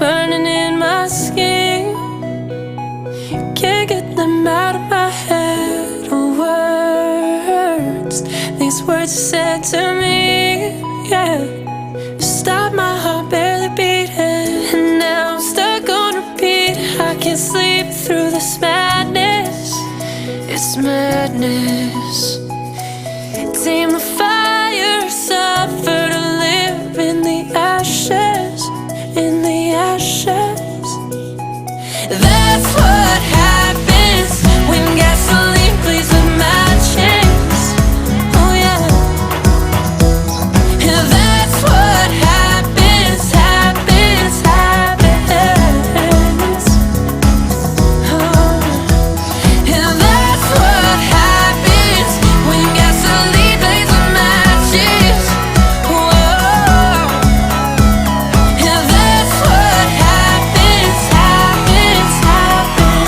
burning in my skin. Can't get them out of my head. Words, these words you said to me, yeah. Stop my heart barely beating, and now I'm stuck on repeat. I can't sleep through this madness. It's madness. Tame the fire, suffer to live in the ashes, in the ashes. That's what happens when gasoline plays with matches. Oh yeah. And that's what happens, happens, happens. Oh. And that's what happens when gasoline plays with matches. Whoa. And that's what happens, happens, happens.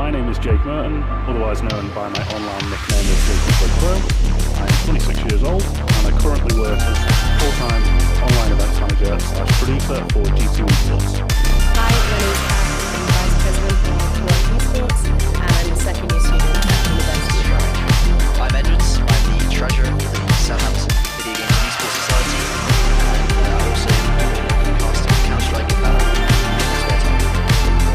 My name is Jake Merton, otherwise known by my online nickname as JakePro. I am 26 years old and I currently work as full-time online events manager / producer for G2 Esports. Hi, my name is Kat. I'm Vice President of Work Esports and I'm a second year student at the University of Warwick. I'm Edwards. I'm the treasurer for the Southampton Video Games and Esports Society, and I also cast Counter-Strike in that spare time.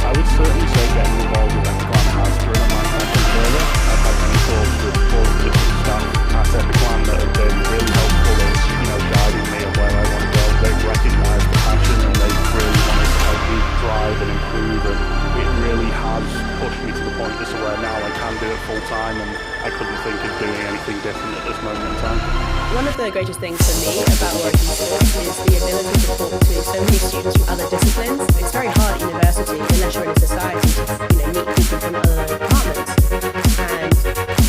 I would certainly say getting involved with EPIC36 has driven my passion further. I've had many talks with all the different staff at EPIC36 that have been really helpful in, guiding me on where I want to go. They've recognised the passion and they've really wanted to help me thrive and improve, and it really has pushed me to the point as to where now I can do it full time, and I couldn't think of doing anything different at this moment in time. One of the greatest things for me about working in sports is the ability to talk to so many students from other disciplines. It's very hard at university, unless you're in a society, to meet people from other departments. And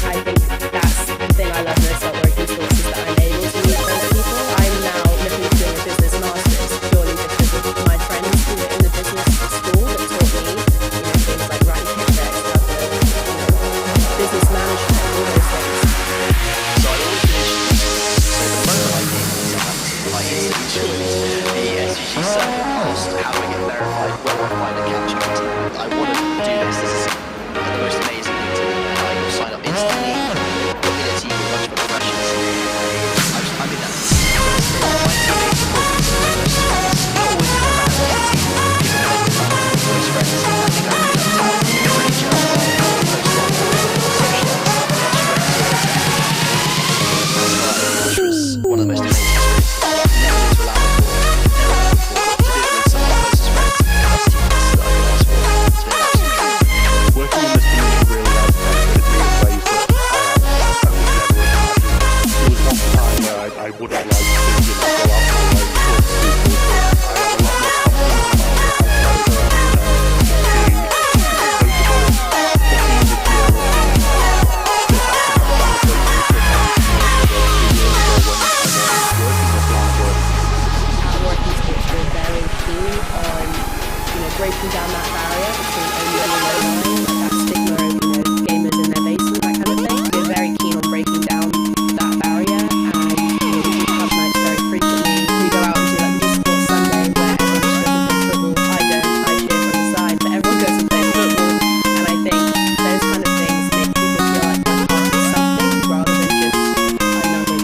I think that's the thing I love most about working in sports, is that I'm able to meet those people. I'm now looking at doing a business master's purely because of my friends who were in the business school that taught me, things like writing genetexe, business management, all those things. So I always the moment I came to Southampton, I instantly joined the SGG circuit post. How do I get verified? Where do I find a capture team? I want to do this. This is the most amazing thing to do, and I will sign up instantly. Put me in a team with a bunch of professionals. I think that's my teammates are working with close friends. Not always in a bad team, given that I'm close friends. I think I'm pretty jealous of close friends. Which was one of the most amazing experiences. Never been to a LAN before, to do it with some of my closest friends and close teammates that I can ask for. It's been an absolute dream. Working in this community really has benefited me in ways that I would never imagine. There was one time where I would have liked to go out my way to talk to people, but I have a lot more confidence now outside of being breaking down that barrier between only and online, like that stigma of gamers in their basement, that kind of thing. We're very keen on breaking down that barrier, and we do club nights very frequently. We go out and do like esports Sunday where everyone just goes and plays football. I don't, I cheer from the side, but everyone goes and plays football, and I think those kind of things make people feel like they're part of something rather than just another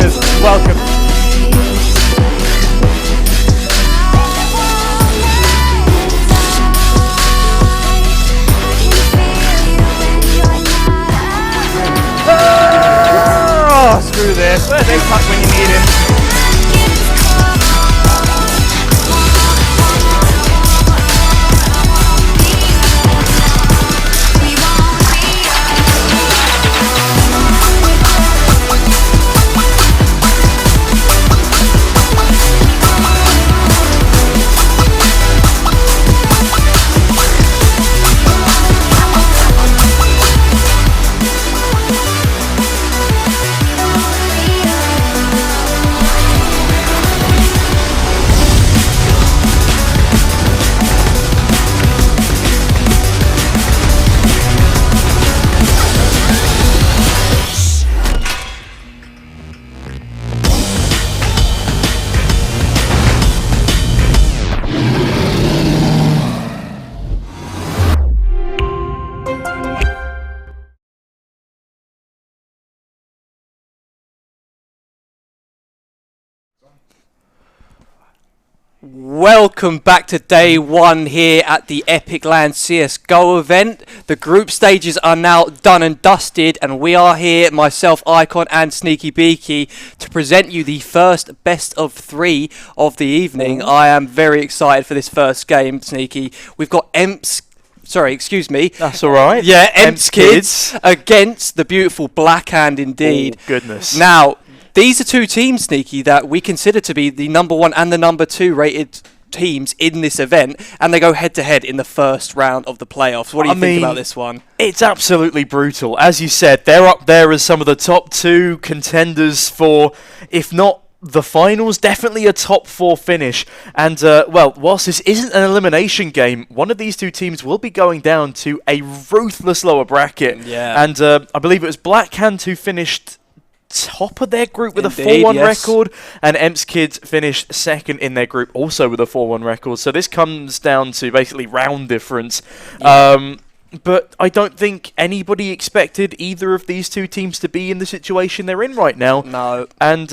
joiners, welcome. Oh, screw this. Where's APIC when you need him? Welcome back to day one here at the Epic Land CSGO event. The group stages are now done and dusted, and we are here, myself, Icon and Sneaky Beaky, to present you the first best of three of the evening. I am very excited for this first game, Sneaky. We've got Sorry, excuse me. That's alright. Yeah, EPIC Kids against the beautiful Blackhand indeed. Oh, goodness. Now, these are two teams, Sneaky, that we consider to be the number one and the number two rated teams in this event, and they go head to head in the first round of the playoffs. What do you think about this one? It's absolutely brutal. As you said, they're up there as some of the top two contenders for, if not the finals, definitely a top four finish. And, well, whilst this isn't an elimination game, one of these two teams will be going down to a ruthless lower bracket. Yeah. And I believe it was Blackhand who finished top of their group with Indeed, a 4-1 yes. record, and EPIC Kids finished second in their group also with a 4-1 record. So this comes down to basically round difference. Yeah. But I don't think anybody expected either of these two teams to be in the situation they're in right now. No. And,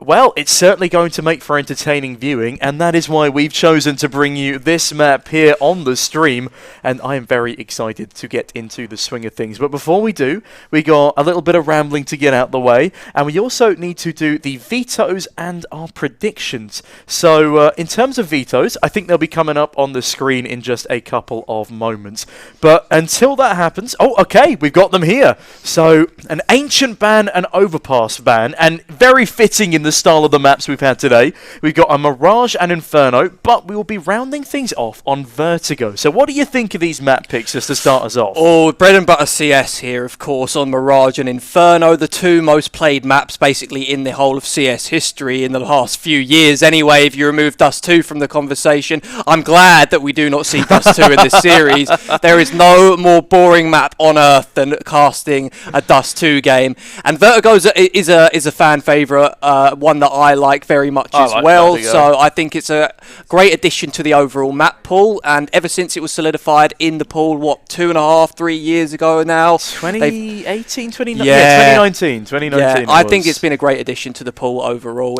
well, it's certainly going to make for entertaining viewing, and that is why we've chosen to bring you this map here on the stream, and I am very excited to get into the swing of things. But before we do, we got a little bit of rambling to get out the way, and we also need to do the vetoes and our predictions. So, in terms of vetoes, I think they'll be coming up on the screen in just a couple of moments. But until that happens, oh, okay, we've got them here. So, an ancient ban, an overpass ban, and very fitting in the style of the maps we've had today. We've got a Mirage and Inferno, but we will be rounding things off on Vertigo. So what do you think of these map picks just to start us off? Oh, bread and butter CS here, of course, on Mirage and Inferno, the two most played maps basically in the whole of CS history in the last few years. Anyway, if you remove Dust 2 from the conversation, I'm glad that we do not see Dust 2 in this series. There is no more boring map on Earth than casting a Dust 2 game. And Vertigo is a fan favourite, one that I like very much as well. So I think it's a great addition to the overall map pool. And ever since it was solidified in the pool, what, 2.5, 3 years ago now? 2018, 2019? Yeah. 2019. Yeah, I think it's been a great addition to the pool overall.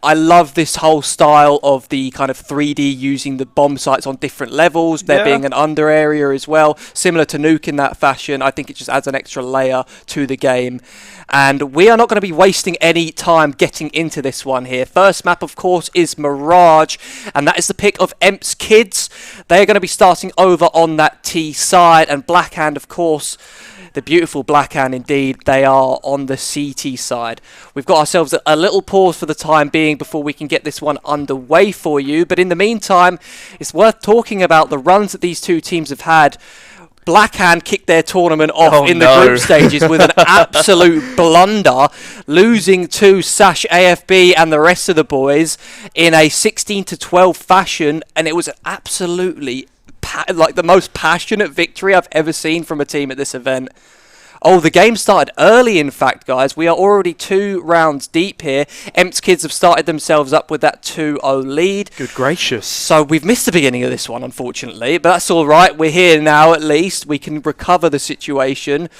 I love this whole style of the kind of 3D using the bomb sites on different levels. There being an under area as well, similar to Nuke in that fashion. I think it just adds an extra layer to the game. And we are not going to be wasting any time getting into this one here. First map, of course, is Mirage, and that is the pick of EPIC Kids. They're going to be starting over on that T side, and Blackhand, of course, the beautiful Blackhand indeed, they are on the CT side. We've got ourselves a little pause for the time being before we can get this one underway for you, but in the meantime, it's worth talking about the runs that these two teams have had. Blackhand kicked their tournament off the group stages with an absolute blunder, losing to Sash AFB and the rest of the boys in a 16-12 fashion, and it was absolutely like the most passionate victory I've ever seen from a team at this event. Oh, the game started early, in fact, guys. We are already 2 rounds deep here. EPIC Kids have started themselves up with that 2-0 lead. Good gracious. So we've missed the beginning of this one, unfortunately. But that's all right. We're here now, at least. We can recover the situation.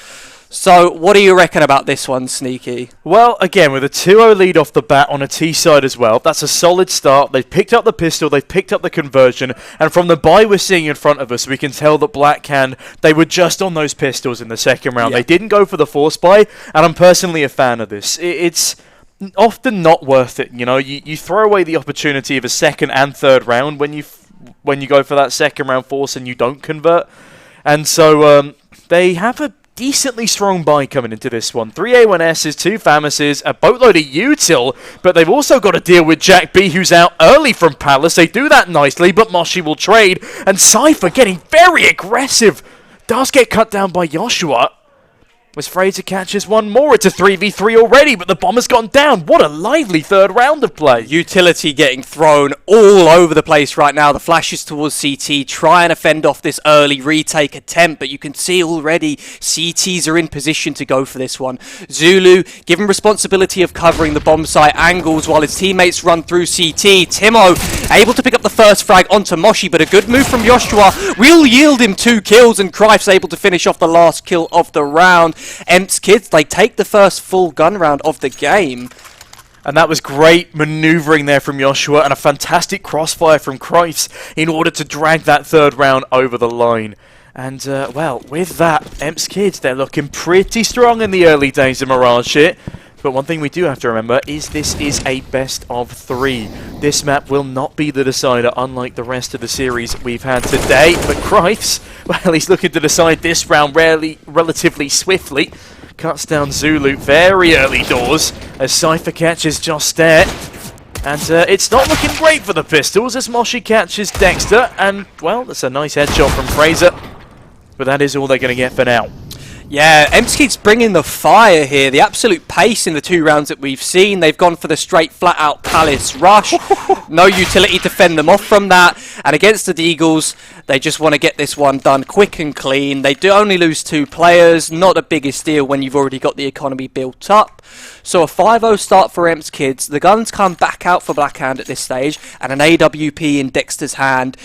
So, what do you reckon about this one, Sneaky? Well, again, with a 2-0 lead off the bat on a T side as well, that's a solid start. They've picked up the pistol, they've picked up the conversion, and from the buy we're seeing in front of us, we can tell that Blackhand, they were just on those pistols in the second round. Yeah. They didn't go for the force buy, and I'm personally a fan of this. It's often not worth it, you know. You throw away the opportunity of a second and third round when you go for that second round force and you don't convert. And so they have a decently strong buy coming into this one. 3 A1Ss, 2 Famises, a boatload of util, but they've also got to deal with Jack B, who's out early from Palace. They do that nicely, but Moshi will trade, and Cypher getting very aggressive. Does get cut down by Joshua. As Fraser catches one more, it's a 3v3 already, but the bomb has gone down. What a lively third round of play. Utility getting thrown all over the place right now. The flashes towards CT, trying to fend off this early retake attempt, but you can see already CTs are in position to go for this one. Zulu given responsibility of covering the bomb site angles while his teammates run through CT. Timo able to pick up the first frag onto Moshi, but a good move from Joshua will yield him 2 kills, and Crife's able to finish off the last kill of the round. EMP's kids, they take the first full gun round of the game. And that was great manoeuvring there from Joshua and a fantastic crossfire from Crifes in order to drag that third round over the line. And, well, with that, EMP's kids, they're looking pretty strong in the early days of Mirage here. But one thing we do have to remember is this is a best of 3. This map will not be the decider, unlike the rest of the series we've had today. But Crifes, well, he's looking to decide this round relatively swiftly. Cuts down Zulu very early doors as Cypher catches just there. And it's not looking great for the pistols as Moshi catches Dexter. And, well, that's a nice headshot from Fraser. But that is all they're going to get for now. Yeah, EMP's bringing the fire here, the absolute pace in the 2 rounds that we've seen. They've gone for the straight, flat-out Palace rush. No utility to fend them off from that. And against the Deagles, they just want to get this one done quick and clean. They do only lose 2 players, not the biggest deal when you've already got the economy built up. So a 5-0 start for EMP's kids. The guns come back out for Blackhand at this stage, and an AWP in Dexter's hand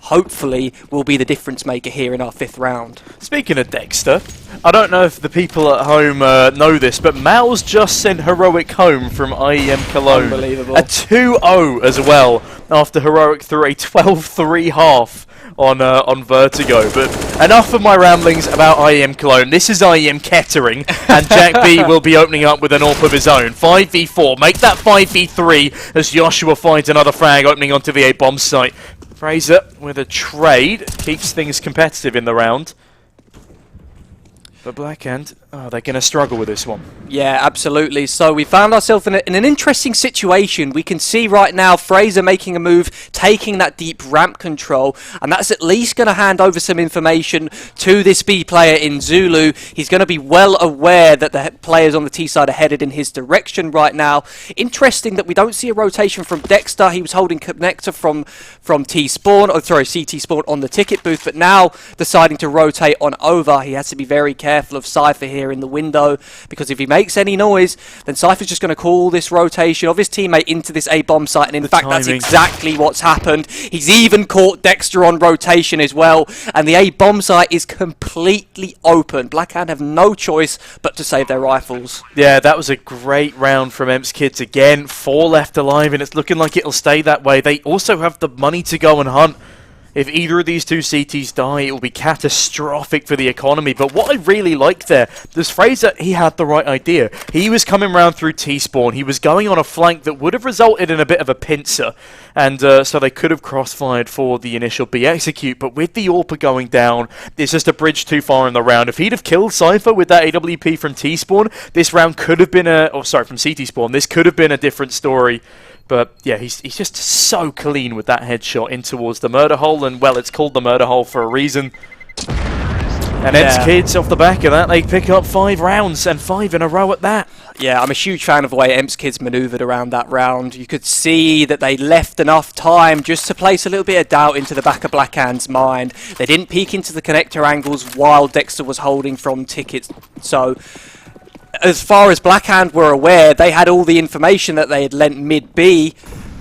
hopefully will be the difference maker here in our 5th round. Speaking of Dexter, I don't know if the people at home know this, but Mal's just sent Heroic home from IEM Cologne. Unbelievable. A 2-0 as well, after Heroic threw a 12-3 half on Vertigo. But enough of my ramblings about IEM Cologne. This is IEM Kettering, and Jack B will be opening up with an AWP of his own. 5v4, make that 5v3 as Joshua finds another frag opening onto the A bomb site. Fraser with a trade keeps things competitive in the round. But Blackhand, oh, they're going to struggle with this one. Yeah, absolutely. So we found ourselves in an interesting situation. We can see right now Fraser making a move, taking that deep ramp control, and that's at least going to hand over some information to this B player in Zulu. He's going to be well aware that the players on the T side are headed in his direction right now. Interesting that we don't see a rotation from Dexter. He was holding connector from T spawn, or sorry, CT spawn on the ticket booth, but now deciding to rotate on over. He has to be very careful of Cypher here in the window, because if he makes any noise, then Cypher's just going to call this rotation of his teammate into this A bomb site, and in fact that's exactly what's happened. He's even caught Dexter on rotation as well, and the A bomb site is completely open. Blackhand have no choice but to save their rifles. Yeah, that was a great round from EMP's kids again. 4 left alive, and it's looking like it'll stay that way. They also have the money to go and hunt. If either of these 2 CTs die, it will be catastrophic for the economy. But what I really like there, this Fraser, he had the right idea. He was coming round through T-spawn. He was going on a flank that would have resulted in a bit of a pincer. And so they could have cross-fired for the initial B execute. But with the AWP going down, it's just a bridge too far in the round. If he'd have killed Cypher with that AWP from T-spawn, this round could have been from CT-spawn. This could have been a different story. But yeah, he's just so clean with that headshot in towards the murder hole, and well, it's called the murder hole for a reason. And EMP's kids, off the back of that, they pick up 5 rounds, and 5 in a row at that. Yeah, I'm a huge fan of the way EMP's kids manoeuvred around that round. You could see that they left enough time just to place a little bit of doubt into the back of Blackhand's mind. They didn't peek into the connector angles while Dexter was holding from tickets, so as far as Blackhand were aware, they had all the information that they had lent mid-B,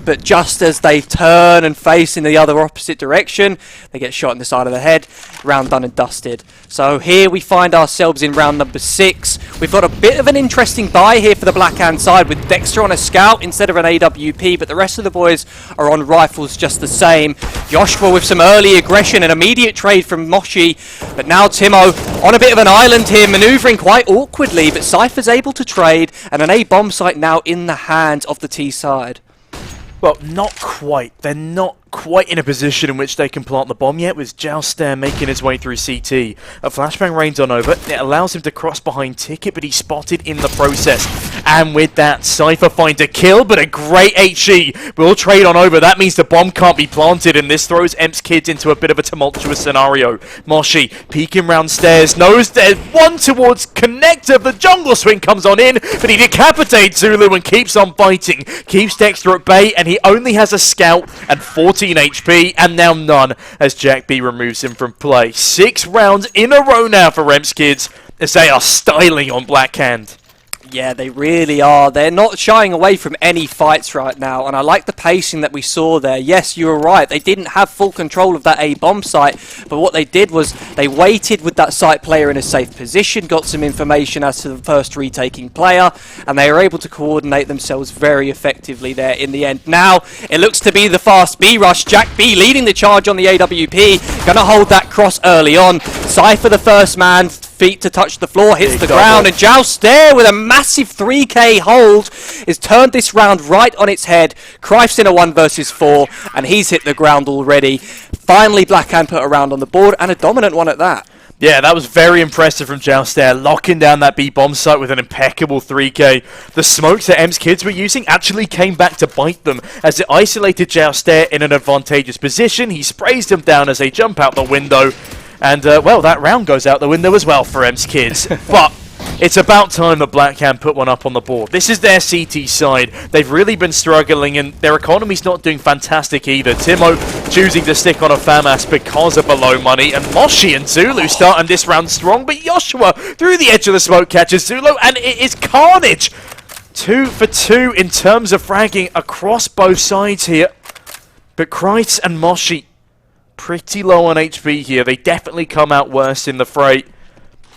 but just as they turn and face in the other opposite direction, they get shot in the side of the head. Round done and dusted. So here we find ourselves in round number 6. We've got a bit of an interesting buy here for the Blackhand side with Dexter on a scout instead of an AWP, but the rest of the boys are on rifles just the same. Joshua with some early aggression and immediate trade from Moshi, but now Timo on a bit of an island here, manoeuvring quite awkwardly, but Cypher's able to trade, and an A bomb site now in the hands of the T side. Well, not quite. They're not quite in a position in which they can plant the bomb yet, with Jouster making his way through CT. A flashbang rains on over. It allows him to cross behind Ticket, but he's spotted in the process. And with that, Cypher finds a kill, but a great HE will trade on over. That means the bomb can't be planted, and this throws Emps Kids into a bit of a tumultuous scenario. Moshi peeking round stairs, knows there's one towards connector. The jungle swing comes on in, but he decapitates Zulu and keeps on fighting. Keeps Dexter at bay, and he only has a scout and 14 HP, and now none as Jack B removes him from play. 6 rounds in a row now for Emps Kids as they are styling on Blackhand. Yeah, they really are. They're not shying away from any fights right now, and I like the pacing that we saw there. Yes, you were right. They didn't have full control of that A bomb site, but what they did was they waited with that site player in a safe position, got some information as to the first retaking player, and they were able to coordinate themselves very effectively there in the end. Now, it looks to be the fast B rush. Jack B leading the charge on the AWP, gonna hold that cross early on. Cypher the first man, feet to touch the floor, hits the ground, and Joust there with a massive 3k hold has turned this round right on its head. Crife's in a 1 versus 4, and he's hit the ground already. Finally, Blackhand put a round on the board, and a dominant one at that. Yeah, that was very impressive from Joust there, locking down that B bomb site with an impeccable 3k. The smokes that Emps Kids were using actually came back to bite them as it isolated Joust there in an advantageous position. He sprays them down as they jump out the window. And, well, that round goes out the window as well for Emps Kids. But it's about time that Blackhand put one up on the board. This is their CT side. They've really been struggling, and their economy's not doing fantastic either. Timo choosing to stick on a FAMAS because of below money, and Moshi and Zulu starting this round strong, but Joshua through the edge of the smoke catches Zulu, and it is carnage. 2 for 2 in terms of fragging across both sides here. But Kreitz and Moshi pretty low on HP here. They definitely come out worse in the fray.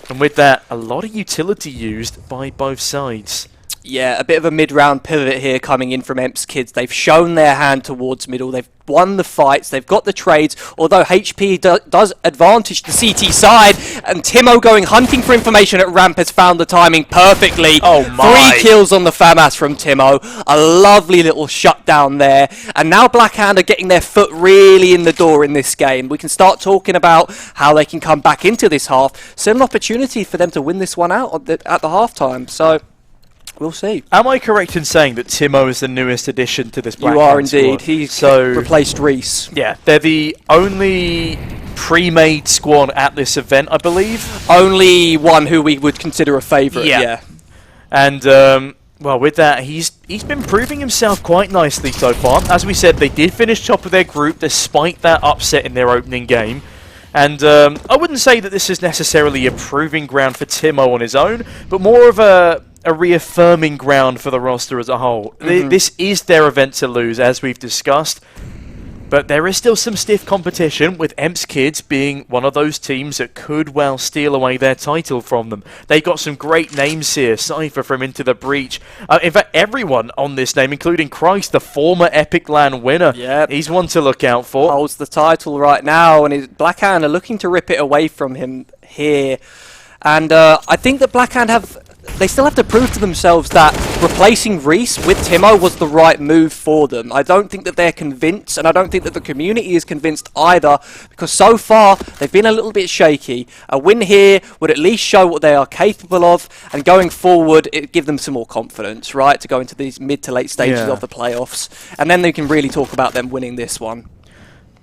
And with that, a lot of utility used by both sides. Yeah, a bit of a mid-round pivot here coming in from Emps Kids. They've shown their hand towards middle. They've won the fights. They've got the trades, although HP does advantage the CT side. And Timo going hunting for information at ramp has found the timing perfectly. Oh my. 3 kills on the FAMAS from Timo. A lovely little shutdown there. And now Blackhand are getting their foot really in the door in this game. We can start talking about how they can come back into this half. Still an opportunity for them to win this one out at the halftime. So we'll see. Am I correct in saying that Timo is the newest addition to this Blackhand You are indeed. squad? He's replaced Reese. Yeah, they're the only pre-made squad at this event, I believe. Only one who we would consider a favourite, yeah. And, well, with that, he's been proving himself quite nicely so far. As we said, they did finish top of their group despite that upset in their opening game. And I wouldn't say that this is necessarily a proving ground for Timo on his own, but more of a reaffirming ground for the roster as a whole. This is their event to lose, as we've discussed. But there is still some stiff competition, with Emps Kids being one of those teams that could well steal away their title from them. They've got some great names here. Cypher from Into the Breach. In fact, everyone on this name, including Christ, the former Epic LAN winner. Yep. He's one to look out for. Holds the title right now, and Blackhand are looking to rip it away from him here. And I think that Blackhand they still have to prove to themselves that replacing Reese with Timo was the right move for them. I don't think that they're convinced, and I don't think that the community is convinced either, because so far they've been a little bit shaky. A win here would at least show what they are capable of, and going forward it give them some more confidence, right, to go into these mid to late stages of the playoffs, and then they can really talk about them winning this one.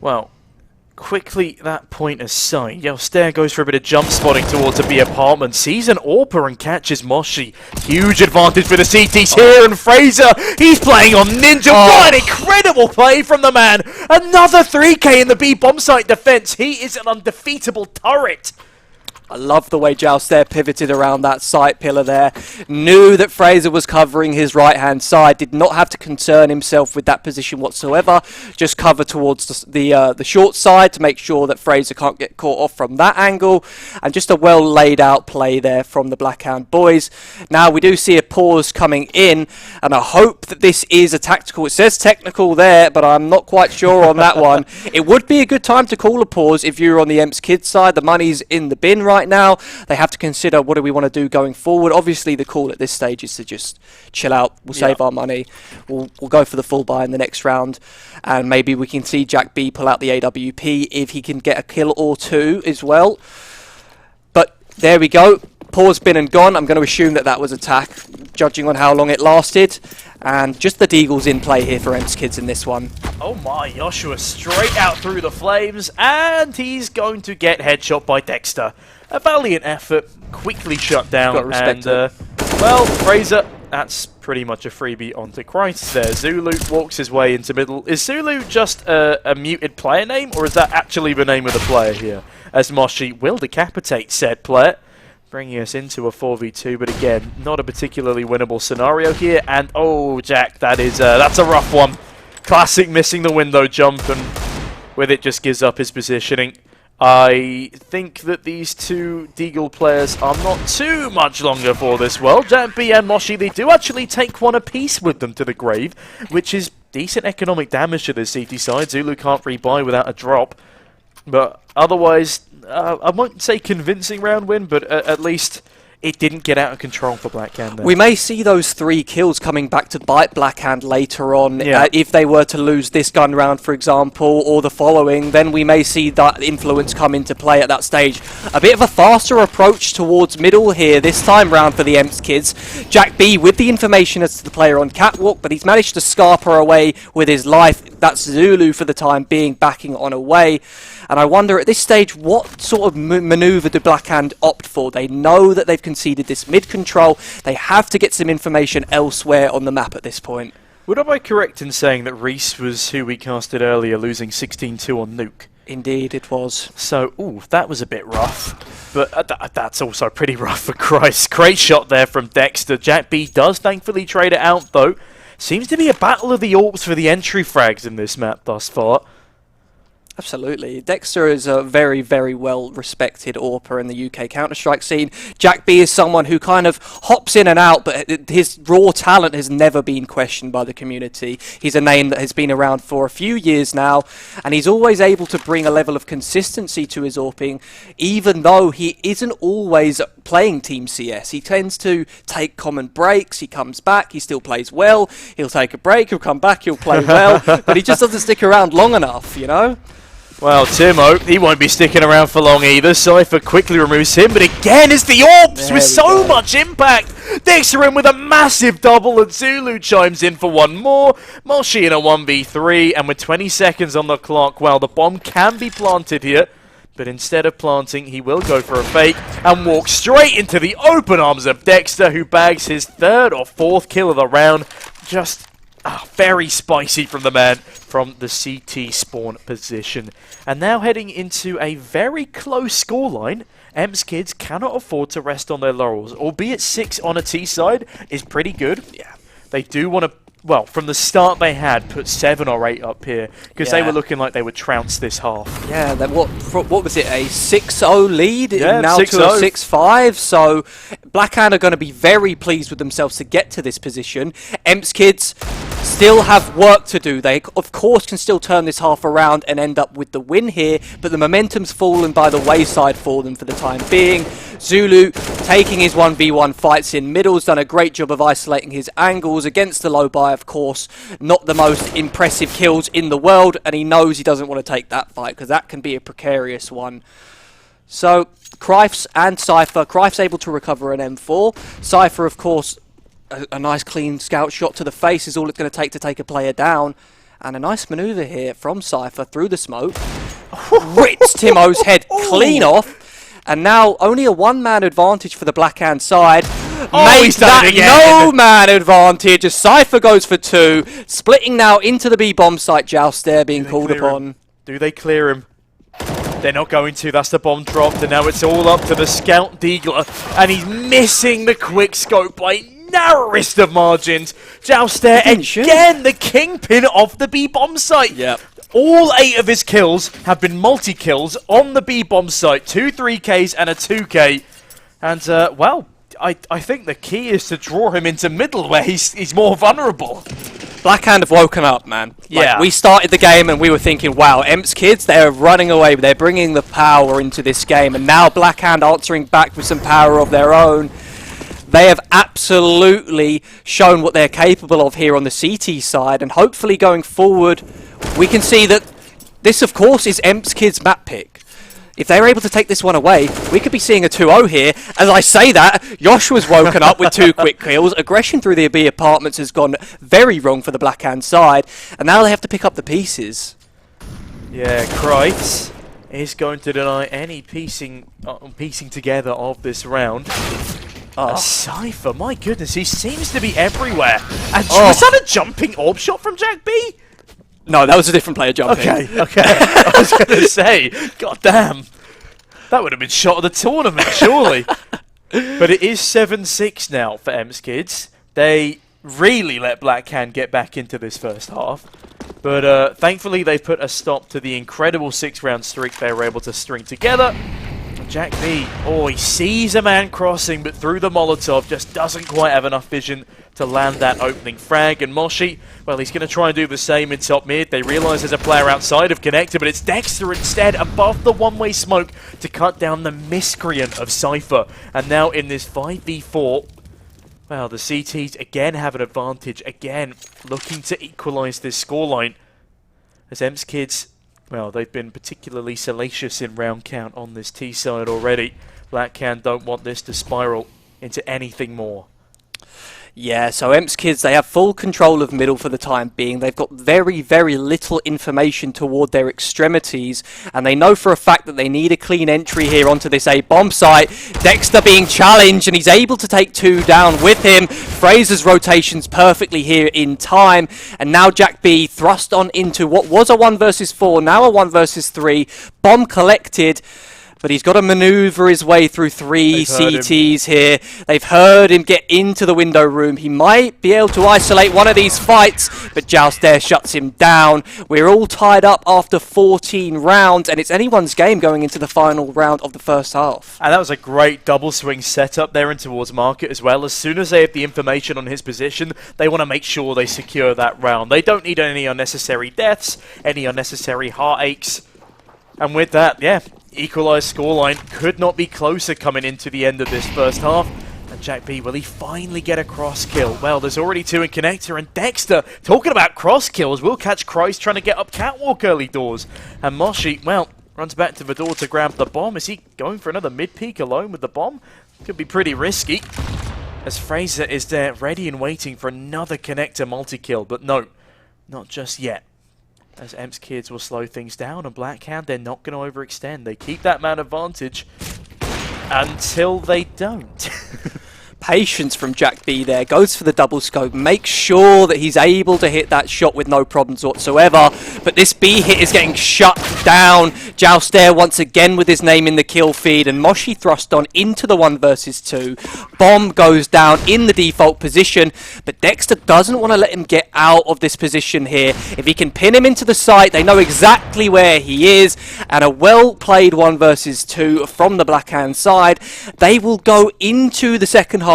Well, quickly, that point aside, Joster goes for a bit of jump spotting towards a B apartment, sees an AWPer and catches Moshi. Huge advantage for the CTs here, and Fraser, he's playing on Ninja. What an incredible play from the man! Another 3k in the B bomb site defense. He is an undefeatable turret. I love the way Joust there pivoted around that site pillar there. Knew that Fraser was covering his right-hand side. Did not have to concern himself with that position whatsoever. Just cover towards the short side to make sure that Fraser can't get caught off from that angle. And just a well laid out play there from the Blackhand boys. Now we do see a pause coming in, and I hope that this is a tactical. It says technical there, but I'm not quite sure on that one. It would be a good time to call a pause if you're on the EMS Kids side. The money's in the bin right now. They have to consider what do we want to do going forward. Obviously the call at this stage is to just chill out. We'll save our money. We'll go for the full buy in the next round, and maybe we can see Jack B pull out the AWP if he can get a kill or two as well. But there we go. Pause been and gone. I'm going to assume that that was attack, judging on how long it lasted. And just the Deagle's in play here for EMS Kids in this one. Oh my, Joshua straight out through the flames, and he's going to get headshot by Dexter. A valiant effort, quickly shut down. Got to respect it. Well, Fraser, that's pretty much a freebie onto Christ there. Zulu walks his way into middle. Is Zulu just a muted player name, or is that actually the name of the player here? As Moshi will decapitate said player, bringing us into a 4v2, but again, not a particularly winnable scenario here. And oh, Jack, that's a rough one. Classic missing the window jump, and with it just gives up his positioning. I think that these two Deagle players are not too much longer for this world. Jack B and Moshi, they do actually take one apiece with them to the grave, which is decent economic damage to the CT side. Zulu can't rebuy without a drop, but otherwise, I won't say convincing round win, but at least it didn't get out of control for Blackhand there. We may see those 3 kills coming back to bite Blackhand later on. If they were to lose this gun round, for example, or the following, then we may see that influence come into play at that stage. A bit of a faster approach towards middle here this time round for the EMS Kids. Jack B with the information as to the player on catwalk, but he's managed to scarper away with his life. That's Zulu for the time being, backing on away. And I wonder at this stage, what sort of manoeuvre do Blackhand opt for? They know that they've conceded this mid-control. They have to get some information elsewhere on the map at this point. Would I be correct in saying that Reese was who we casted earlier, losing 16-2 on Nuke? Indeed, it was. So, ooh, that was a bit rough. But that's also pretty rough for Christ. Great shot there from Dexter. Jack B does thankfully trade it out, though. Seems to be a battle of the AWPs for the entry frags in this map thus far. Absolutely. Dexter is a very, very well-respected AWPer in the UK Counter-Strike scene. Jack B is someone who kind of hops in and out, but his raw talent has never been questioned by the community. He's a name that has been around for a few years now, and he's always able to bring a level of consistency to his AWPing, even though he isn't always playing Team CS. He tends to take common breaks, he comes back, he still plays well, he'll take a break, he'll come back, he'll play well, but he just doesn't stick around long enough, you know? Well, Timo, he won't be sticking around for long either. Cypher quickly removes him, but again, it's the AWPs with so much impact. Dexter in with a massive double, and Zulu chimes in for one more. Moshi in a 1v3, and with 20 seconds on the clock, well, the bomb can be planted here. But instead of planting, he will go for a fake and walk straight into the open arms of Dexter, who bags his 3rd or 4th kill of the round. Just very spicy from the man from the CT spawn position. And now heading into a very close scoreline. EMS Kids cannot afford to rest on their laurels. Albeit 6 on a T side is pretty good. Yeah, they do want to, well, from the start they had put 7 or 8 up here because they were looking like they would trounce this half. Yeah, what was it, a 6-0 lead? Yeah, now 6-0. to a 6-5, so Blackhand are going to be very pleased with themselves to get to this position. EMS Kids still have work to do. They, of course, can still turn this half around and end up with the win here, but the momentum's fallen by the wayside for them for the time being. Zulu taking his 1v1 fights in middle, has done a great job of isolating his angles against the low buy, of course. Not the most impressive kills in the world, and he knows he doesn't want to take that fight because that can be a precarious one. So, Crifes and Cypher. Crifes able to recover an M4. Cypher, of course, a nice clean scout shot to the face is all it's going to take a player down. And a nice manoeuvre here from Cypher through the smoke. Rips Timo's head clean off. And now only a 1-man advantage for the Blackhand side. Makes that no-man advantage as Cypher goes for 2. Splitting now into the B-bomb site. Joust there being called upon. Do they clear him? They're not going to. That's the bomb dropped, and now it's all up to the Scout Deagler, and he's missing the quick scope by narrowest of margins. Jouster again, the kingpin of the B-bomb site. Yep. All 8 of his kills have been multi-kills on the B-bomb site. 2 3Ks and a 2K. And, well, I think the key is to draw him into middle where he's more vulnerable. Blackhand have woken up, man. Yeah. We started the game and we were thinking, wow, EMP's kids, they're running away. They're bringing the power into this game. And now Blackhand answering back with some power of their own. They have absolutely shown what they're capable of here on the CT side. And hopefully going forward, we can see that this, of course, is EMP's kids' map pick. If they're able to take this one away, we could be seeing a 2-0 here. As I say that, Joshua's woken up with 2 quick kills. Aggression through the B apartments has gone very wrong for the Blackhand side. And now they have to pick up the pieces. Yeah, Kreitz is going to deny any piecing together of this round. Cypher, my goodness, he seems to be everywhere. And was that a jumping orb shot from Jack B? No, that was a different player jumping. Okay. I was going to say, god damn. That would have been shot of the tournament, surely. But it is 7-6 now for EMP's kids. They really let Blackhand get back into this first half. But thankfully they put a stop to the incredible 6-round streak they were able to string together. Jack B, he sees a man crossing, but through the Molotov just doesn't quite have enough vision to land that opening frag. And Moshi, well, he's going to try and do the same in top mid. They realise there's a player outside of Connector, but it's Dexter instead above the one-way smoke to cut down the miscreant of Cypher. And now in this 5v4, well, the CTs again have an advantage, again looking to equalise this scoreline. As EMP's kids, well, they've been particularly salacious in round count on this T side already. Blackhand don't want this to spiral into anything more. Yeah, so EMP's kids, they have full control of middle for the time being. They've got very, very little information toward their extremities, and they know for a fact that they need a clean entry here onto this A-bomb site. Dexter being challenged, and he's able to take 2 down with him. Fraser's rotations perfectly here in time, and now Jack B thrust on into what was a 1 versus 4, now a 1 versus 3. Bomb collected. But he's got to maneuver his way through 3 CTs here. They've heard him get into the window room. He might be able to isolate one of these fights, but Joust there shuts him down. We're all tied up after 14 rounds, and it's anyone's game going into the final round of the first half. And that was a great double swing setup there and towards Market as well. As soon as they have the information on his position, they want to make sure they secure that round. They don't need any unnecessary deaths, any unnecessary heartaches. And with that, yeah, equalised scoreline could not be closer coming into the end of this first half. And Jack B, will he finally get a cross kill? Well, there's already 2 in Connector, and Dexter, talking about cross kills, will catch Christ trying to get up catwalk early doors. And Moshi, well, runs back to the door to grab the bomb. Is he going for another mid-peak alone with the bomb? Could be pretty risky. As Fraser is there ready and waiting for another Connector multi-kill, but no, not just yet. As EMP's kids will slow things down, and Blackhand, they're not going to overextend. They keep that man advantage until they don't. Patience from Jack B there, goes for the double scope, makes sure that he's able to hit that shot with no problems whatsoever, but this B hit is getting shut down. Joust there once again with his name in the kill feed, and Moshi thrust on into the 1 versus 2. Bomb goes down in the default position, but Dexter doesn't want to let him get out of this position here. If he can pin him into the site, they know exactly where he is, and a well played 1 versus 2 from the Blackhand side. They will go into the second half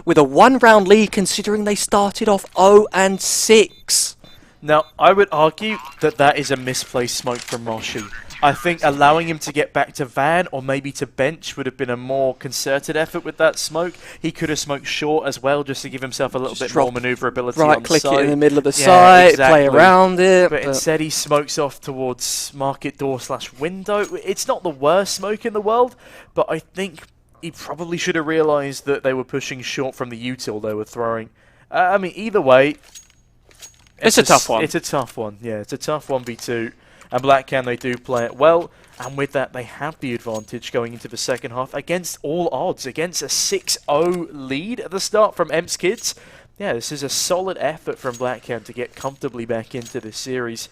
with a 1-round lead, considering they started off 0-6. Now, I would argue that that is a misplaced smoke from Moshi. I think allowing him to get back to Van or maybe to bench would have been a more concerted effort with that smoke. He could have smoked short as well, just to give himself a little bit more maneuverability on the right-click side. it in the middle of the site, exactly. play around it. But instead he smokes off towards market door/window. It's not the worst smoke in the world, but I think he probably should have realised that they were pushing short from the util they were throwing. I mean, either way, it's a tough one. It's a tough one, yeah. It's a tough 1v2. And Blackhand, they do play it well. And with that, they have the advantage going into the second half against all odds, against a 6-0 lead at the start from EMP's kids. Yeah, this is a solid effort from Blackhand to get comfortably back into this series.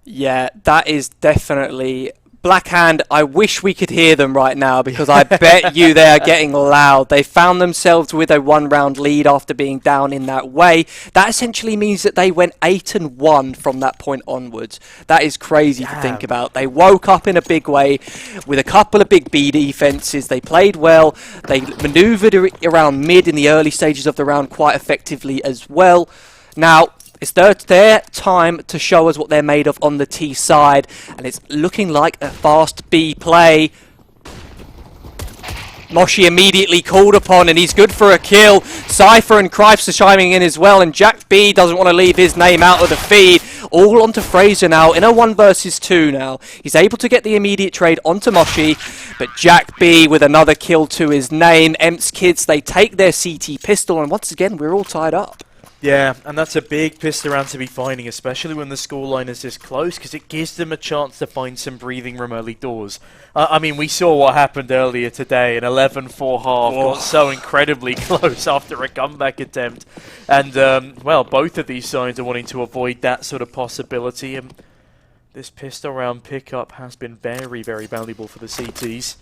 Yeah, that is definitely Blackhand, I wish we could hear them right now because I bet you they are getting loud. They found themselves with a 1-round lead after being down in that way. That essentially means that they went 8-1 from that point onwards. That is crazy to think about. They woke up in a big way with a couple of big B defenses. They played well. They maneuvered around mid in the early stages of the round quite effectively as well. Now, it's their time to show us what they're made of on the T side, and it's looking like a fast B play. Moshi immediately called upon, and he's good for a kill. Cypher and Cripes are chiming in as well, and Jack B doesn't want to leave his name out of the feed. All onto Fraser now, in a 1 versus 2 now. He's able to get the immediate trade onto Moshi, but Jack B with another kill to his name. EPIC kids, they take their CT pistol, and once again, we're all tied up. Yeah, and that's a big pistol round to be finding, especially when the scoreline is this close, because it gives them a chance to find some breathing room early doors. I mean, we saw what happened earlier today, an 11-4 half got so incredibly close after a comeback attempt. And, well, both of these sides are wanting to avoid that sort of possibility, and this pistol round pickup has been very, very valuable for the CTs.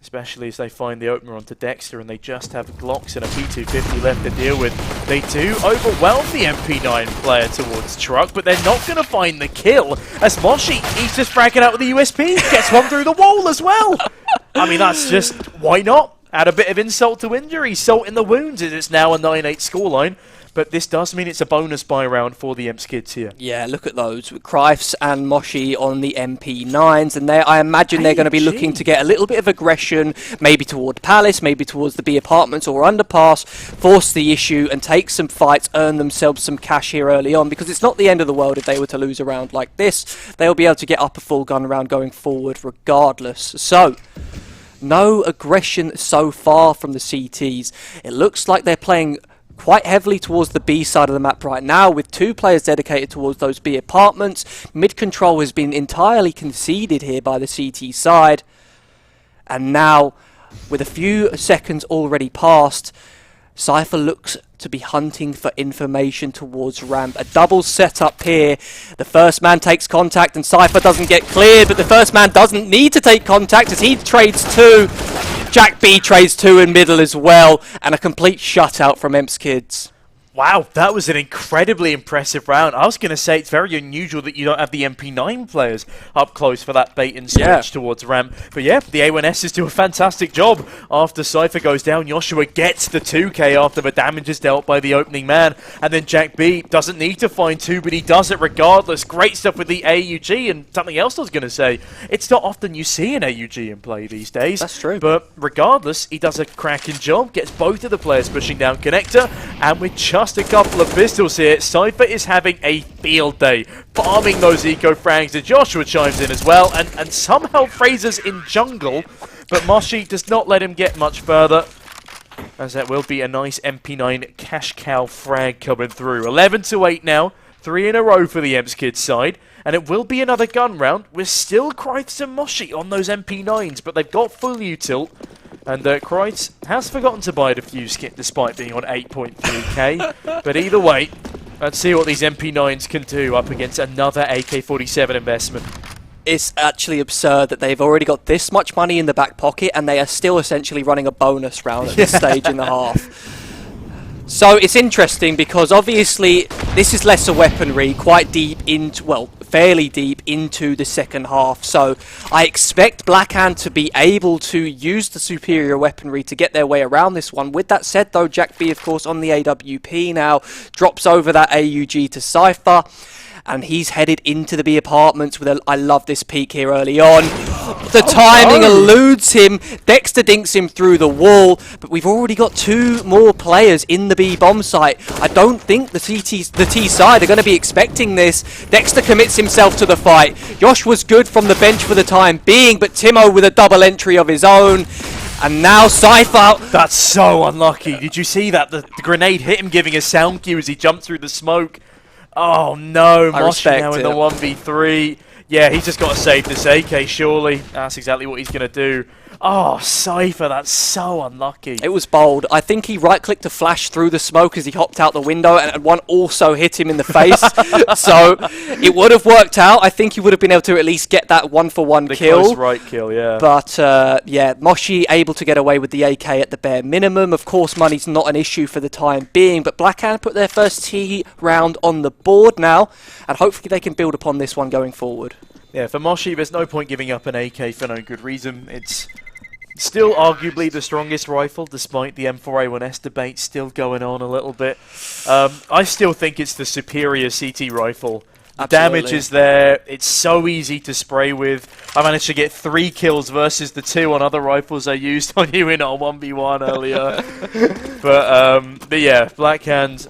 Especially as they find the opener onto Dexter and they just have Glocks and a P250 left to deal with. They do overwhelm the MP9 player towards Truck, but they're not going to find the kill. As Moshi, he's just fragging out with the USP, gets one through the wall as well. I mean, that's just, why not? Add a bit of insult to injury, salt in the wounds, as it's now a 9-8 scoreline. But this does mean it's a bonus buy round for the EPIC kids here. Yeah, look at those. Crifes and Moshi on the MP9s. And I imagine they're going to be looking to get a little bit of aggression, maybe toward Palace, maybe towards the B apartments or underpass, force the issue and take some fights, earn themselves some cash here early on. Because it's not the end of the world if they were to lose a round like this. They'll be able to get up a full gun round going forward regardless. So, no aggression so far from the CTs. It looks like they're playing quite heavily towards the B side of the map right now, with 2 players dedicated towards those B apartments. Mid control has been entirely conceded here by the CT side. And now, with a few seconds already passed, Cypher looks to be hunting for information towards ramp. A double setup here. The first man takes contact and Cypher doesn't get cleared, but the first man doesn't need to take contact as he trades 2. Jack B trades 2 in middle as well, and a complete shutout from EPIC kids. Wow, that was an incredibly impressive round. I was going to say it's very unusual that you don't have the MP9 players up close for that bait and switch towards ramp. But yeah, the A1Ss do a fantastic job. After Cypher goes down, Joshua gets the 2k after the damage is dealt by the opening man. And then Jack B doesn't need to find 2, but he does it regardless. Great stuff with the AUG. And something else I was going to say, it's not often you see an AUG in play these days. That's true. But regardless, he does a cracking job, gets both of the players pushing down connector, and with just a couple of pistols here, Cypher is having a field day, farming those eco frags, and Joshua chimes in as well, and somehow Fraser's in jungle, but Moshi does not let him get much further, as that will be a nice MP9 cash cow frag coming through. 11-8 now, 3 in a row for the EPIC kids side, and it will be another gun round. We're still Kreitz and Moshi on those MP9s, but they've got full util. And Kreitz has forgotten to buy the fuse kit despite being on 8.3k. But either way, let's see what these MP9s can do up against another AK-47 investment. It's actually absurd that they've already got this much money in the back pocket and they are still essentially running a bonus round at this stage in the half. So it's interesting because obviously this is lesser weaponry, quite deep into, well, fairly deep into the second half. So I expect Blackhand to be able to use the superior weaponry to get their way around this one. With that said though, Jack B of course on the AWP now, drops over that AUG to Cypher. And he's headed into the B apartments with a... I love this peek here early on. The timing eludes him. Dexter dinks him through the wall. But we've already got 2 more players in the B bomb site. I don't think the T side are going to be expecting this. Dexter commits himself to the fight. Josh was good from the bench for the time being, but Timo with a double entry of his own. And now Cypher... That's so unlucky. Did you see that? The grenade hit him, giving a sound cue as he jumped through the smoke. Oh no, Moshi now in the 1v3. Yeah, he's just got to save this AK, surely. That's exactly what he's going to do. Oh, Cypher, that's so unlucky. It was bold. I think he right-clicked to flash through the smoke as he hopped out the window, and one also hit him in the face. So it would have worked out. I think he would have been able to at least get that one-for-one kill. Close right kill, yeah. But, yeah, Moshi able to get away with the AK at the bare minimum. Of course, money's not an issue for the time being, but Blackhand put their first T round on the board now, and hopefully they can build upon this one going forward. Yeah, for Moshi, there's no point giving up an AK for no good reason. It's still arguably the strongest rifle, despite the M4A1S debate still going on a little bit. I still think it's the superior CT rifle. The damage is there. It's so easy to spray with. I managed to get 3 kills versus the 2 on other rifles I used on you in our 1v1 earlier. But yeah, Blackhand,